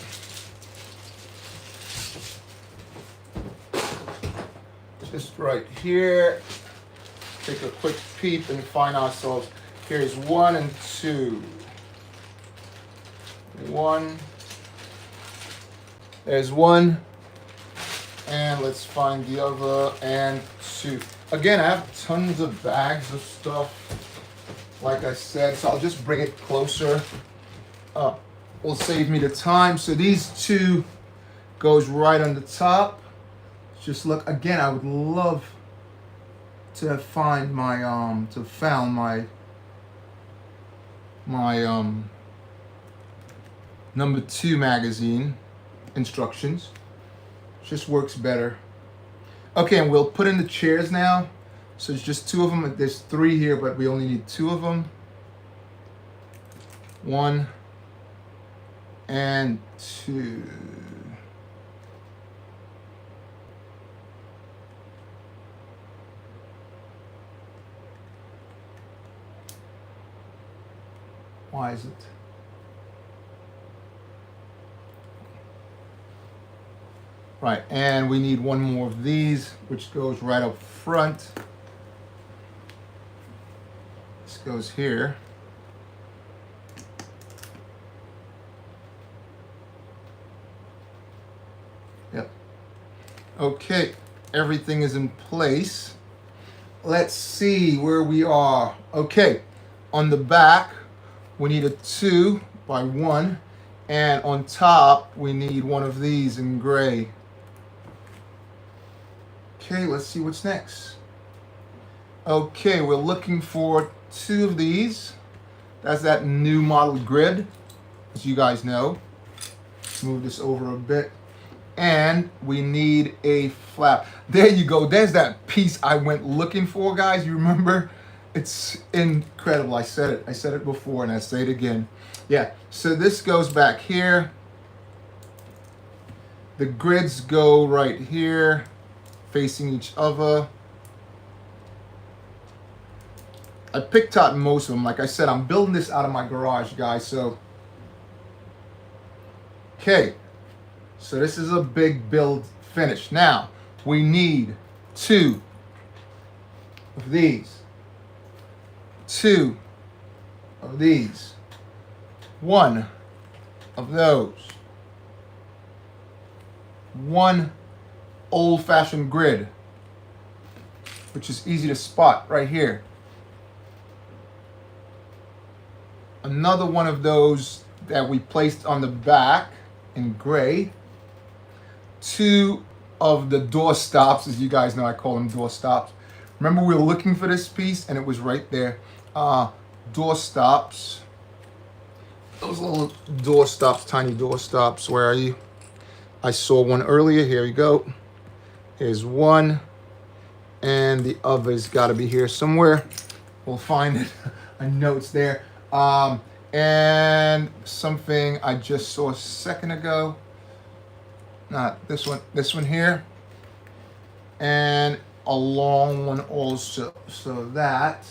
Just right here. Take a quick peep and find ourselves. Here's 1 and 2. 1. There's 1. And let's find the other, and 2. Again, I have tons of bags of stuff, like I said, so I'll just bring it closer. Will save me the time. So these 2 goes right on the top. Just look, again, I would love to find my, number 2 magazine instructions. Just works better. Okay, and we'll put in the chairs now. So it's just 2 of them. There's 3 here, but we only need 2 of them. 1 and 2. Why is it? Right, and we need 1 more of these, which goes right up front. This goes here. Yep. Okay, everything is in place. Let's see where we are. Okay, on the back, we need a 2 by 1, and on top, we need 1 of these in gray. Okay, let's see what's next. Okay, we're looking for 2 of these. That's that new model grid, as you guys know. Let's move this over a bit. And we need a flap. There you go. There's that piece I went looking for, guys. You remember? It's incredible. I said it. I said it before, and I say it again. Yeah, so this goes back here. The grids go right here, facing each other. I picked out most of them. Like I said, I'm building this out of my garage, guys. So, okay. So this is a big build finish. Now, we need 2 of these. 2 of these. 1 of those. 1 old-fashioned grid, which is easy to spot right here. Another 1 of those that we placed on the back in gray. 2 of the door stops, as you guys know, I call them door stops. Remember, we were looking for this piece and it was right there. Door stops. Those little door stops, tiny door stops. Where are you? I saw 1 earlier. Here we go. Here's 1. And the other's got to be here somewhere. We'll find it. I know it's there. And something I just saw a second ago. Not this one. This one here. And a long one also. So that.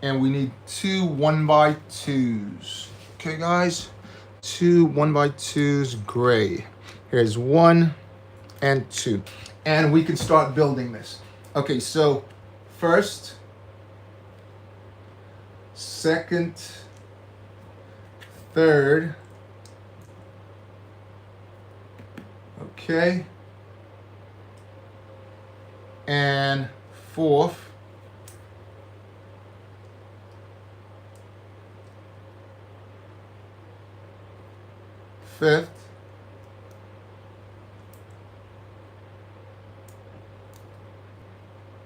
And we need 2 1x2s. Okay, guys? 2 1x2s gray. Here's 1 and 2. And we can start building this. Okay, so first, second, third. Okay. And fourth. Fifth.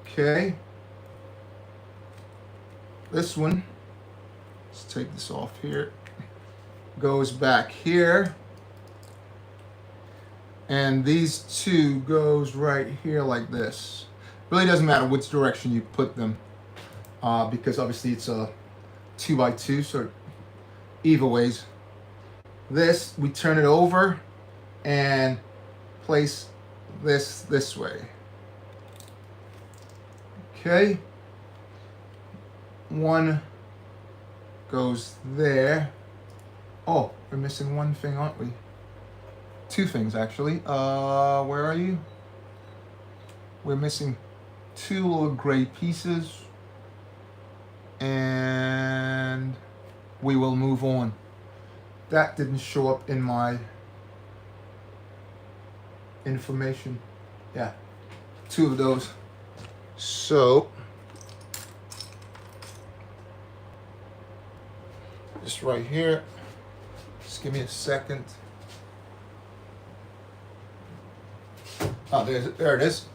Okay. This one, let's take this off here, goes back here. And these 2 goes right here like this. Really doesn't matter which direction you put them, because obviously it's a 2x2, so either ways. This, we turn it over and place this way. Okay. 1 goes there. Oh, we're missing 1 thing, aren't we? 2 things, actually. Where are you? We're missing two little gray pieces, and we will move on. That didn't show up in my information. Yeah, two of those. So just right here, just give me a second. Oh, there it is.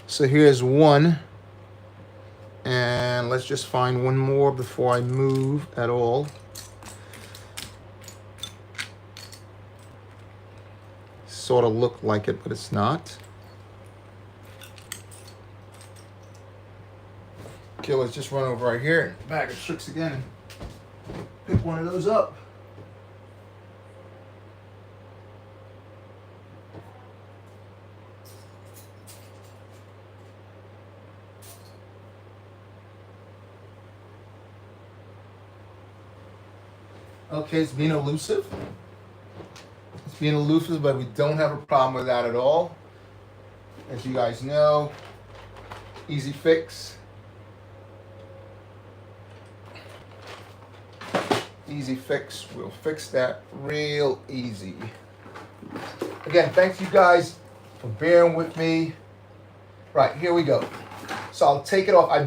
So here's one, and let's just find one more before I move at all. Sort of look like it, but it's not. Okay, let's just run over right here, bag of tricks again, and pick one of those up. Okay, it's being elusive. It's being elusive, but we don't have a problem with that at all. As you guys know, easy fix. Easy fix. We'll fix that real easy. Again, thanks you guys for bearing with me. Right, here we go. So I'll take it off. I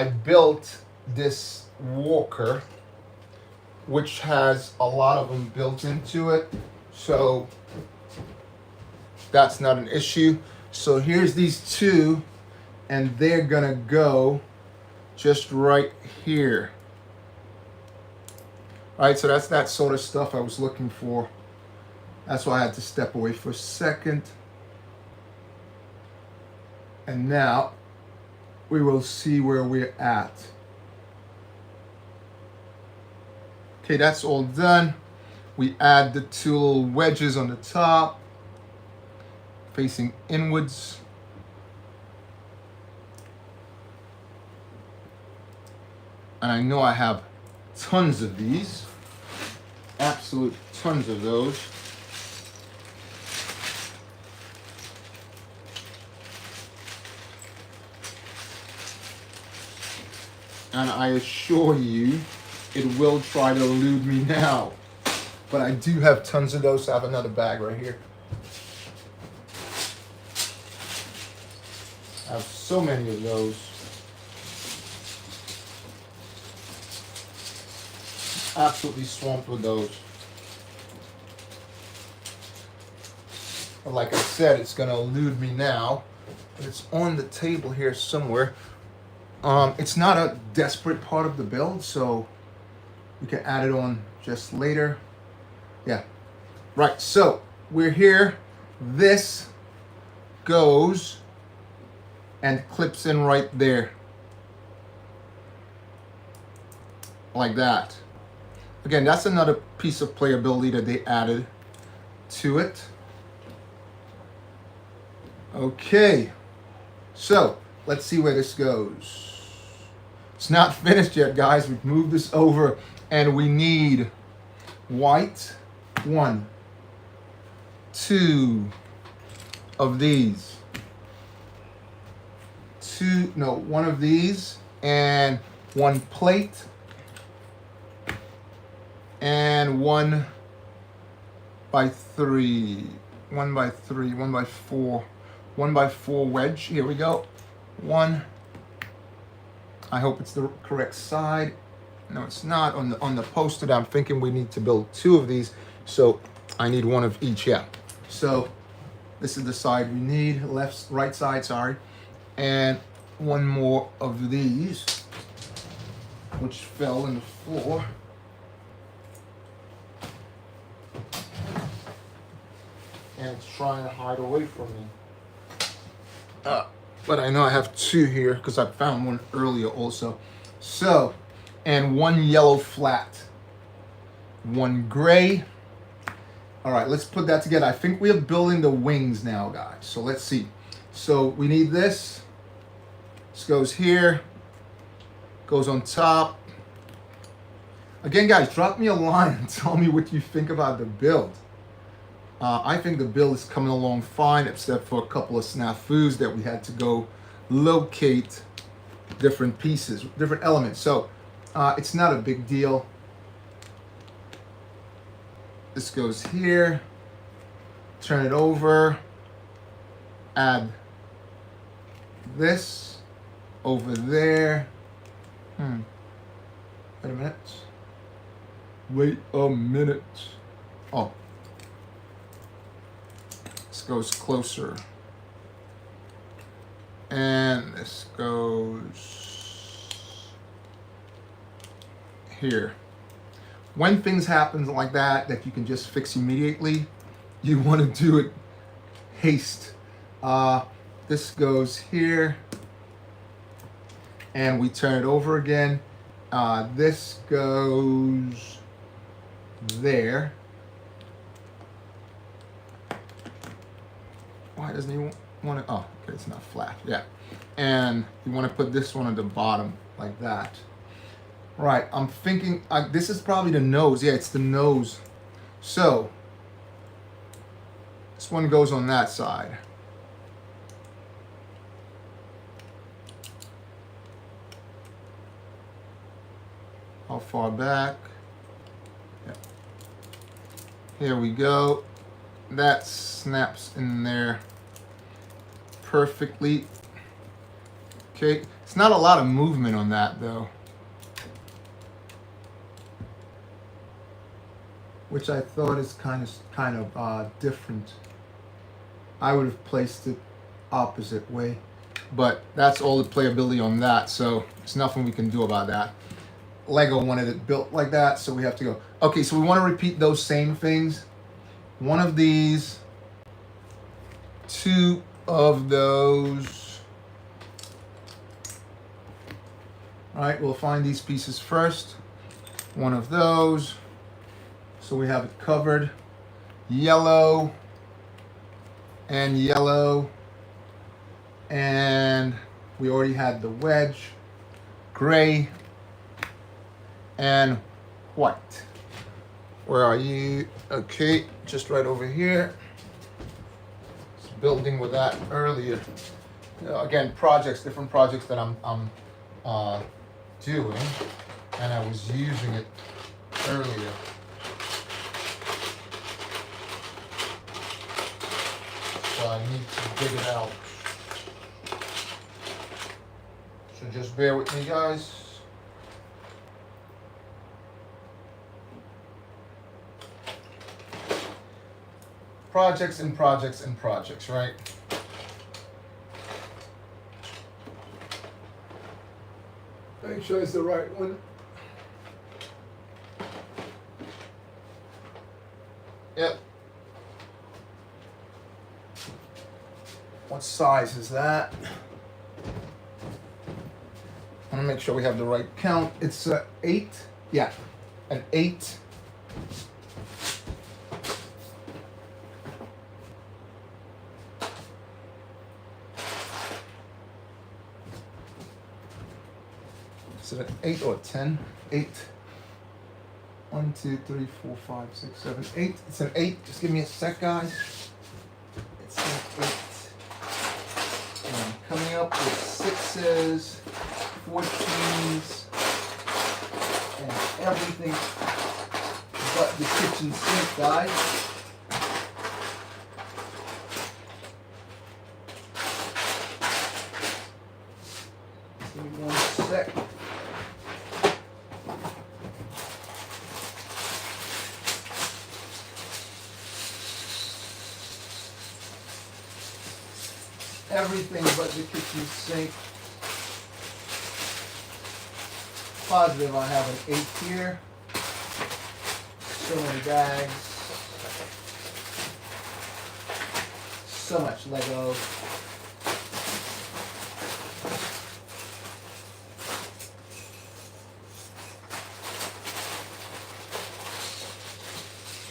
built this walker, which has a lot of them built into it, so that's not an issue. So here's these two, and they're gonna go just right here. All right, so that's that sort of stuff I was looking for. That's why I had to step away for a second. And now we will see where we're at. Okay, that's all done. We add the two little wedges on the top, facing inwards. And I know I have tons of these, absolute tons of those. And I assure you, it will try to elude me now. But I do have tons of those. I have another bag right here. I have so many of those. Absolutely swamped with those. But like I said, it's going to elude me now. But it's on the table here somewhere. It's not a desperate part of the build, so we can add it on just later. Yeah. Right, so we're here. This goes and clips in right there. Like that. Again, that's another piece of playability that they added to it. Okay. So, let's see where this goes. It's not finished yet, guys. We've moved this over, and we need white. 1, 2 of these. 1 of these, and 1 plate, and 1 by 3, 1 by 3, 1 by 4, 1 by 4 wedge. Here we go. 1. I hope it's the correct side. No, it's not. On the poster, I'm thinking we need to build 2 of these, so I need 1 of each. Yeah. So this is the side we need, right side, sorry, and 1 more of these, which fell in the floor. And it's trying to hide away from me. But I know I have 2 here because I found 1 earlier also. So, and 1 yellow flat, 1 gray. All right, let's put that together. I think we are building the wings now, guys. So let's see. So we need this. This goes here, goes on top. Again, guys, drop me a line and tell me what you think about the build. I think the build is coming along fine, except for a couple of snafus that we had to go locate different pieces, different elements. So it's not a big deal. This goes here, turn it over, add this over there. Wait a minute. Wait a minute. Oh. This goes closer. And this goes here. When things happen like that you can just fix immediately, you want to do it haste. This goes here, and we turn it over again. This goes there. Why doesn't he want to? Oh, okay, it's not flat. Yeah, and you want to put this one at the bottom like that. Right, I'm thinking this is probably the nose. Yeah, it's the nose. So this one goes on that side. How far back? Yeah. Here we go. That snaps in there perfectly. Okay, it's not a lot of movement on that though, which I thought is kind of different. I would have placed it opposite way, but that's all the playability on that, so there's nothing we can do about that. Lego wanted it built like that, so we have to go. Okay, so we want to repeat those same things. One of these, two of those. All right, we'll find these pieces first. One of those. So we have it covered. Yellow and yellow. And we already had the wedge. Gray and white. Where are you? Okay, just right over here. It's building with that earlier. Again, different projects that I'm doing, and I was using it earlier. So I need to dig it out. So just bear with me, guys. Projects and projects and projects, right? Make sure it's the right one. Yep. What size is that? I want to make sure we have the right count. It's 8. Yeah, an 8. Is it an 8 or a 10? 8. 1, 2, 3, 4, 5, 6, 7, 8. It's an 8. Just give me a sec, guys. It's an 8. And I'm coming up with 6s, 14s, and everything but the kitchen sink, guys. Give me one sec. Everything but the kitchen sink. Positive I have an 8 here. So many bags. So much Lego.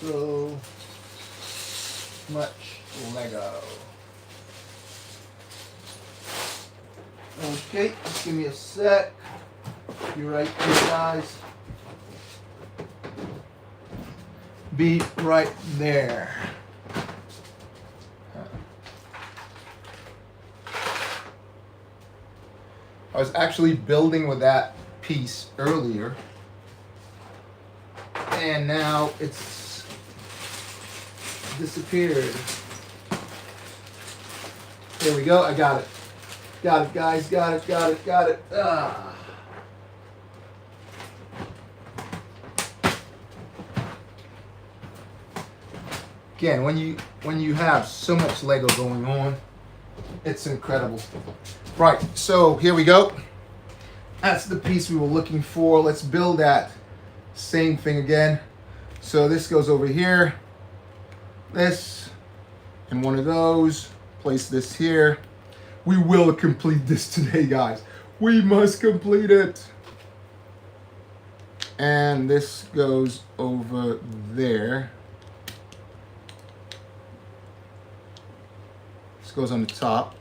So much Lego. Okay, just give me a sec. Be right there, guys. Be right there. I was actually building with that piece earlier, and now it's disappeared. There we go. I got it. Got it, guys. Got it. Got it. Got it. Again, when you have so much Lego going on, it's incredible. Right. So here we go. That's the piece we were looking for. Let's build that same thing again. So this goes over here. This and one of those. Place this here. We will complete this today, guys. We must complete it. And this goes over there. This goes on the top.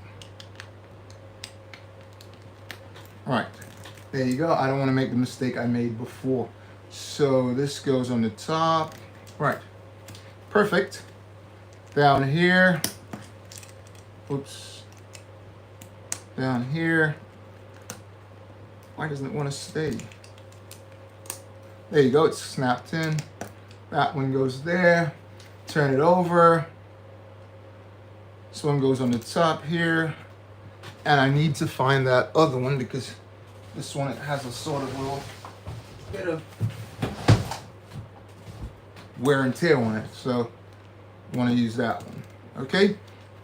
All right, there you go. I don't want to make the mistake I made before. So this goes on the top. Right, perfect. Down here. Oops. Down here. Why doesn't it want to stay? There you go, it's snapped in. That one goes there. Turn it over. This one goes on the top here. And I need to find that other one because this one, it has a sort of little bit of wear and tear on it. So I want to use that one. Okay?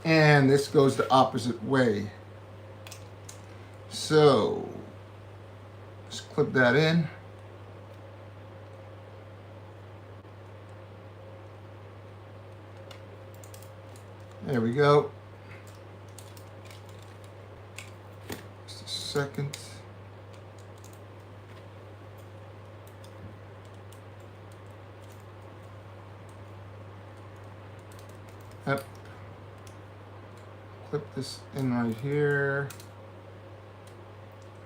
And this goes the opposite way. So let's clip that in. There we go. Just a second. Yep. Clip this in right here.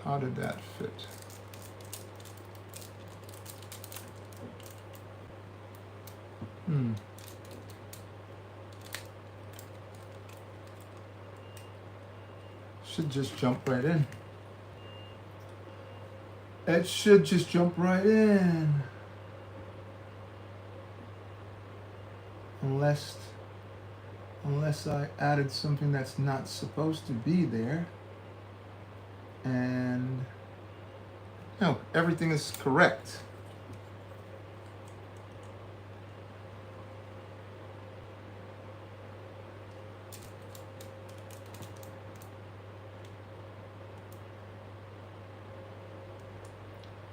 How did that fit? Should just jump right in. It should just jump right in. Unless I added something that's not supposed to be there. And no, everything is correct.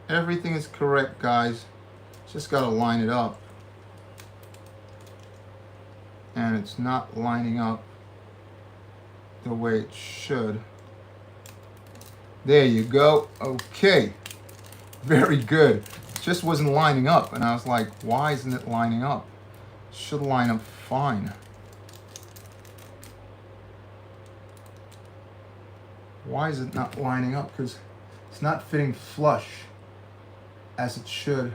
Everything is correct, guys. Just got to line it up. And it's not lining up the way it should. There you go. Okay. Very good. It just wasn't lining up. And I was like, why isn't it lining up? It should line up fine. Why is it not lining up? Because it's not fitting flush as it should.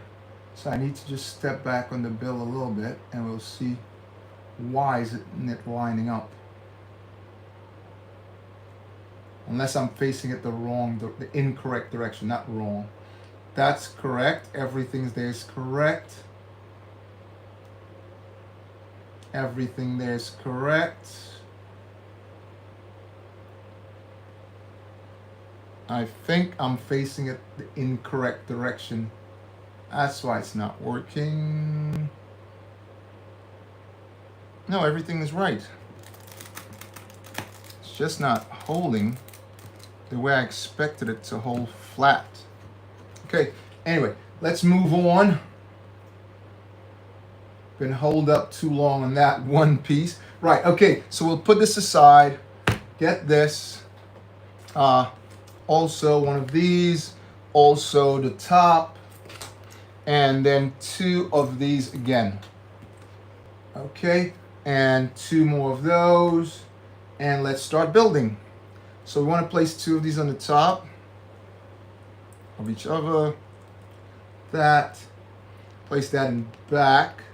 So I need to just step back on the bill a little bit and we'll see why isn't it lining up. Unless I'm facing it the incorrect direction, not wrong. That's correct. Everything there is correct. Everything there is correct. I think I'm facing it the incorrect direction. That's why it's not working. No, everything is right. It's just not holding the way I expected it to hold flat. Okay, anyway, let's move on. Been holed up too long on that one piece. Right, okay, so we'll put this aside. Get this. Also one of these. Also the top. And then two of these again. Okay, and two more of those. And let's start building. So we want to place two of these on the top of each other. That. Place that in back.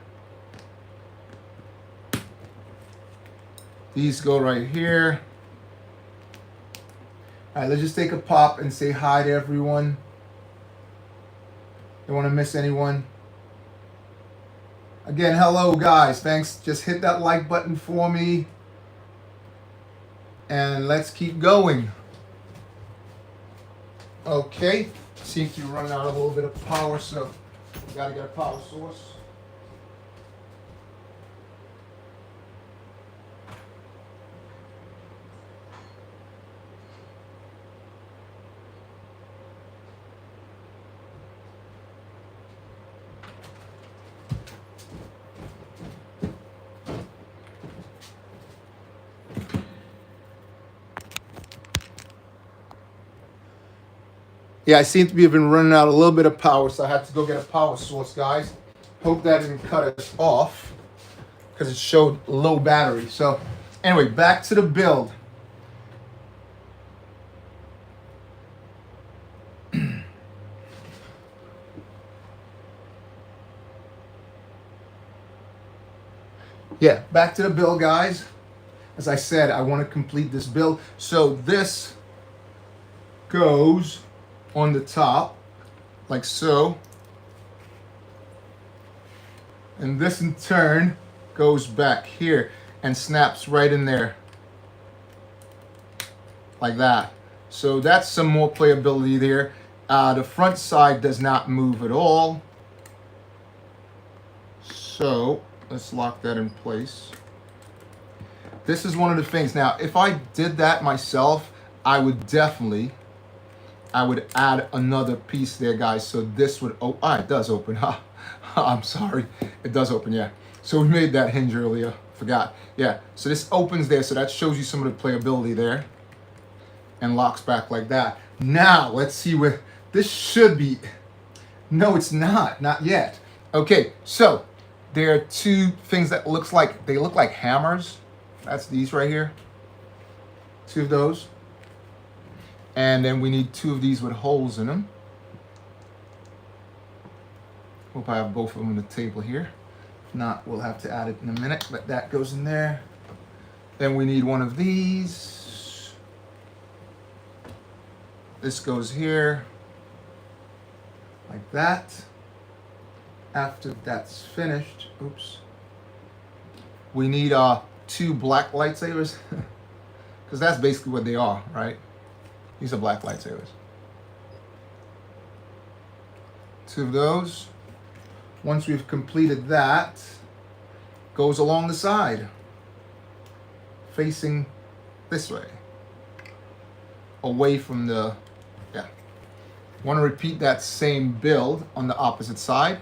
These go right here. All right, let's just take a pop and say hi to everyone. Don't want to miss anyone. Again, hello guys. Thanks. Just hit that like button for me. And let's keep going. Okay. Seems to be running out of a little bit of power, so we gotta get a power source. Yeah, I seem to be been running out a little bit of power, so I had to go get a power source, guys. Hope that didn't cut us off because it showed low battery. So anyway, back to the build. Yeah, back to the build, guys. As I said, I want to complete this build. So this goes on the top, like so. And this in turn goes back here and snaps right in there. Like that. So that's some more playability there. The front side does not move at all. So let's lock that in place. This is one of the things. Now, if I did that myself, I would add another piece there, guys. So this would, oh, it does open. I'm sorry. It does open, yeah. So we made that hinge earlier. Forgot. Yeah, so this opens there. So that shows you some of the playability there. And locks back like that. Now, let's see where, this should be, no, it's not yet. Okay, so there are two things that they look like hammers. That's these right here. Two of those. And then we need two of these with holes in them. Hope I have both of them on the table here. If not, we'll have to add it in a minute, but that goes in there. Then we need one of these. This goes here, like that. After that's finished, oops. We need two black lightsabers, because that's basically what they are, right? These are black lightsabers. Two of those. Once we've completed that, goes along the side, facing this way, away from the, yeah. Want to repeat that same build on the opposite side,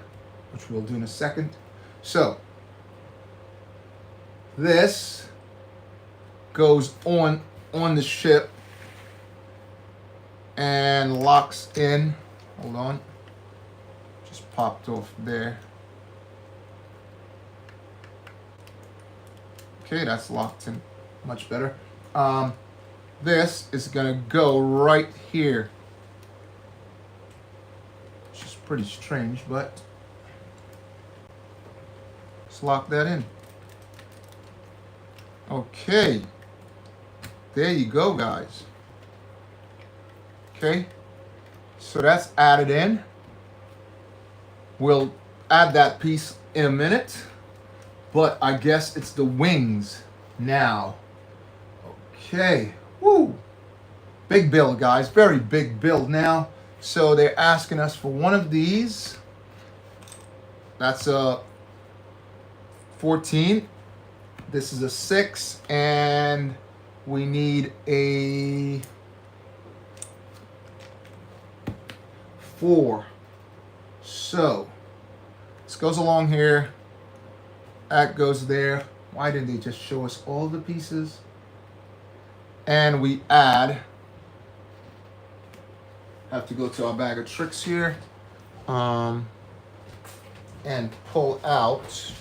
which we'll do in a second. So, this goes on the ship and locks in. Hold on. Just popped off there. Okay, that's locked in much better. This is gonna go right here. Which is pretty strange, but let's lock that in. Okay. There you go, guys. Okay. So that's added in. We'll add that piece in a minute, but I guess it's the wings now. Okay. Woo. Big build, guys. Very big build now. So they're asking us for one of these. That's a 14. This is a 6, and we need a 4. So this goes along here. That goes there. Why didn't they just show us all the pieces? And we add, have to go to our bag of tricks here, and pull out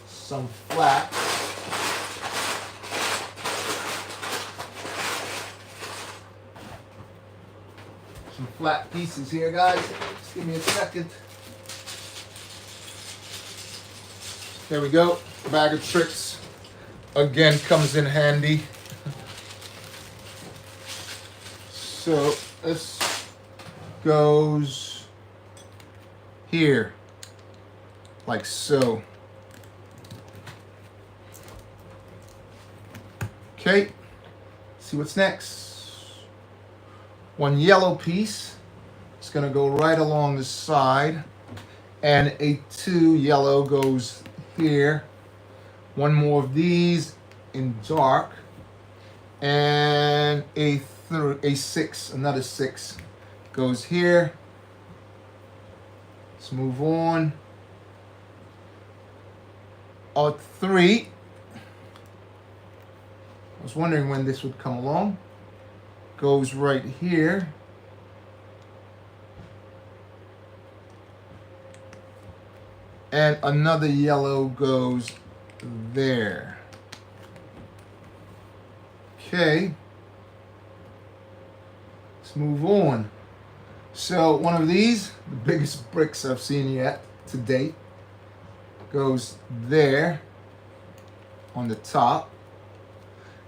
some flat. Some flat pieces here, guys. Just give me a second. There we go. bag of tricks again comes in handy. So this goes here, like so. Okay, see what's next. One yellow piece. It's going to go right along the side. And a 2 yellow goes here. One more of these in dark. And a 6, another 6 goes here. Let's move on. A 3. I was wondering when this would come along. Goes right here. And another yellow goes there. Okay. Let's move on. So one of these, the biggest bricks I've seen yet to date, goes there on the top.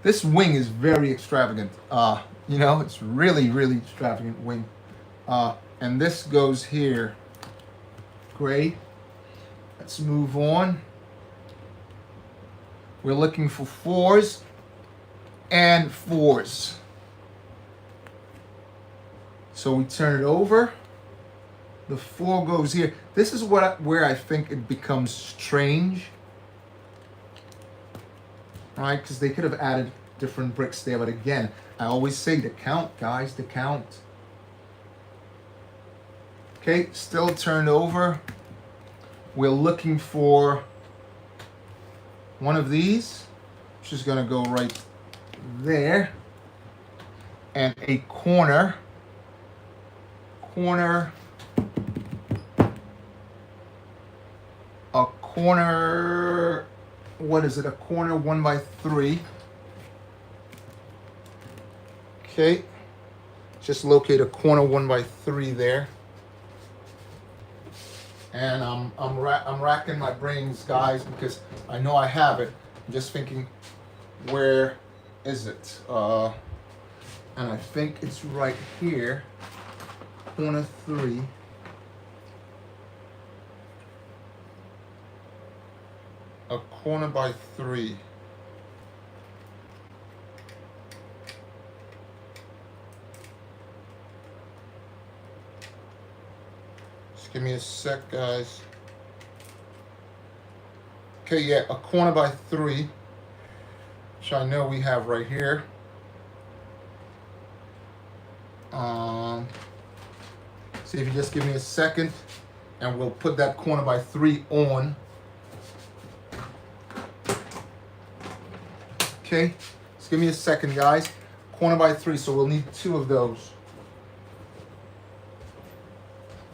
This wing is very extravagant. You know, it's really, really extravagant wing. And this goes here. Great. Let's move on. We're looking for 4s and 4s. So we turn it over. The 4 goes here. This is where I think it becomes strange. Right? Because they could have added different bricks there. But again, I always say the count, guys, the count. Okay, still turned over. We're looking for one of these, which is going to go right there. And a corner. A corner, what is it? A corner 1x3. Okay. Just locate a corner 1x3 there. And I'm racking my brains, guys, because I know I have it. I'm just thinking, where is it? And I think it's right here, corner 3. A corner by 3. Give me a sec, guys. Okay, yeah, a corner by 3, which I know we have right here. See if you just give me a second, and we'll put that corner by 3 on. Okay, just give me a second, guys. Corner by 3, so we'll need 2 of those.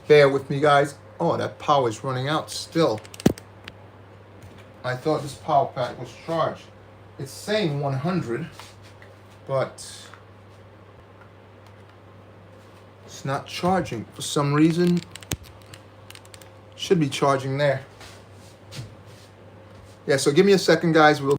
Bear with me, guys. Oh, that power is running out still. I thought this power pack was charged. It's saying 100, but it's not charging for some reason. Should be charging there. Yeah, so give me a second, guys. We'll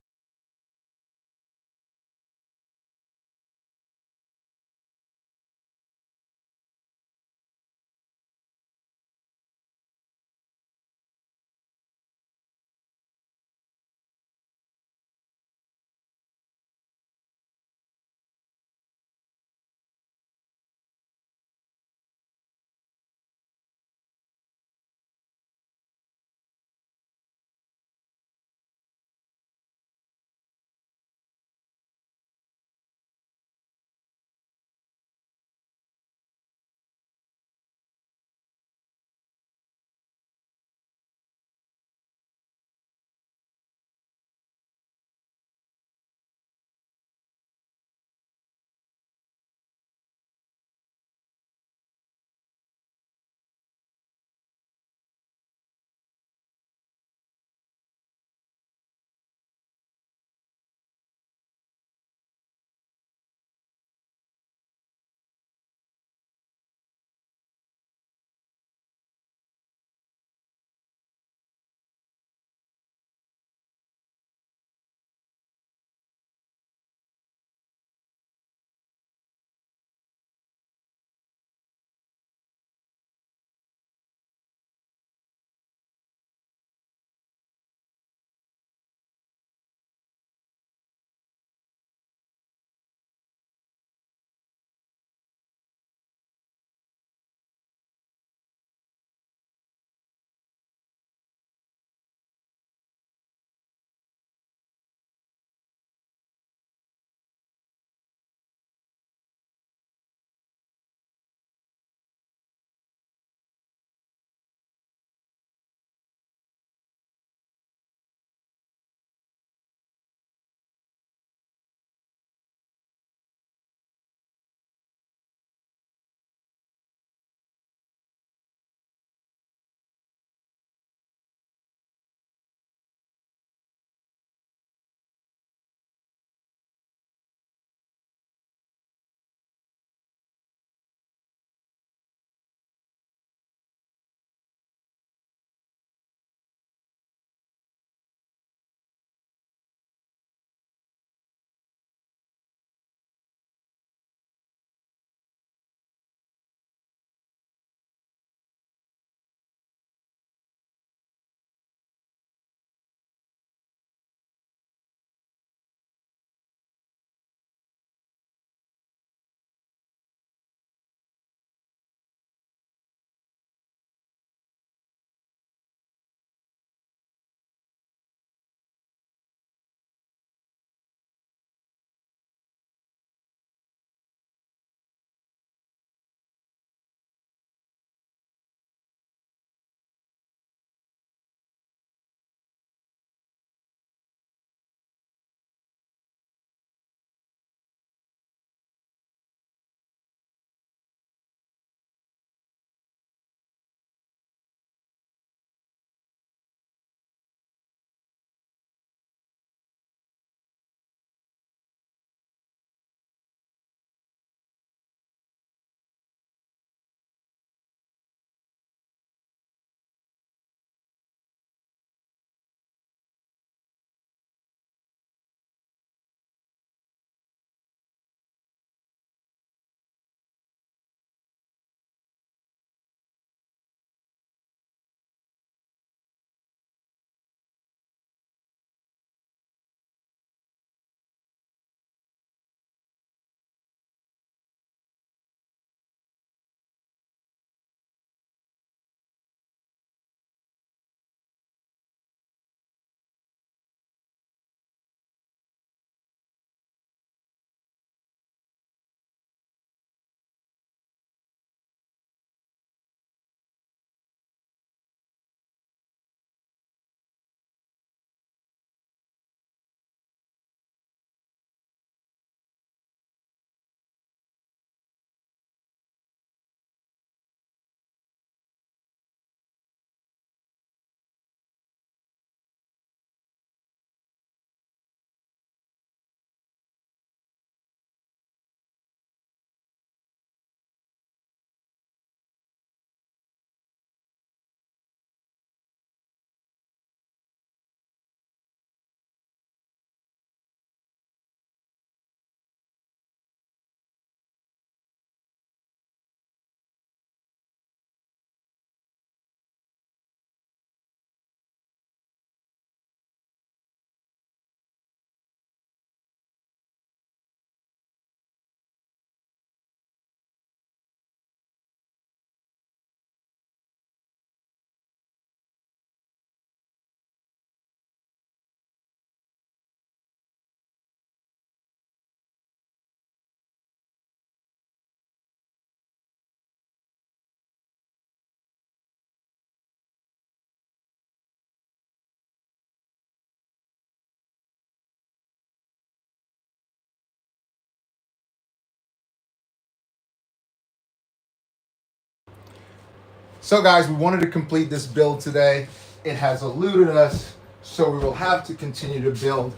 So guys, we wanted to complete this build today. It has eluded us, so we will have to continue to build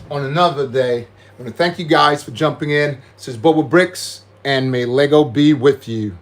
on another day. I want to thank you guys for jumping in. This is BOBAbrickz, and may Lego be with you.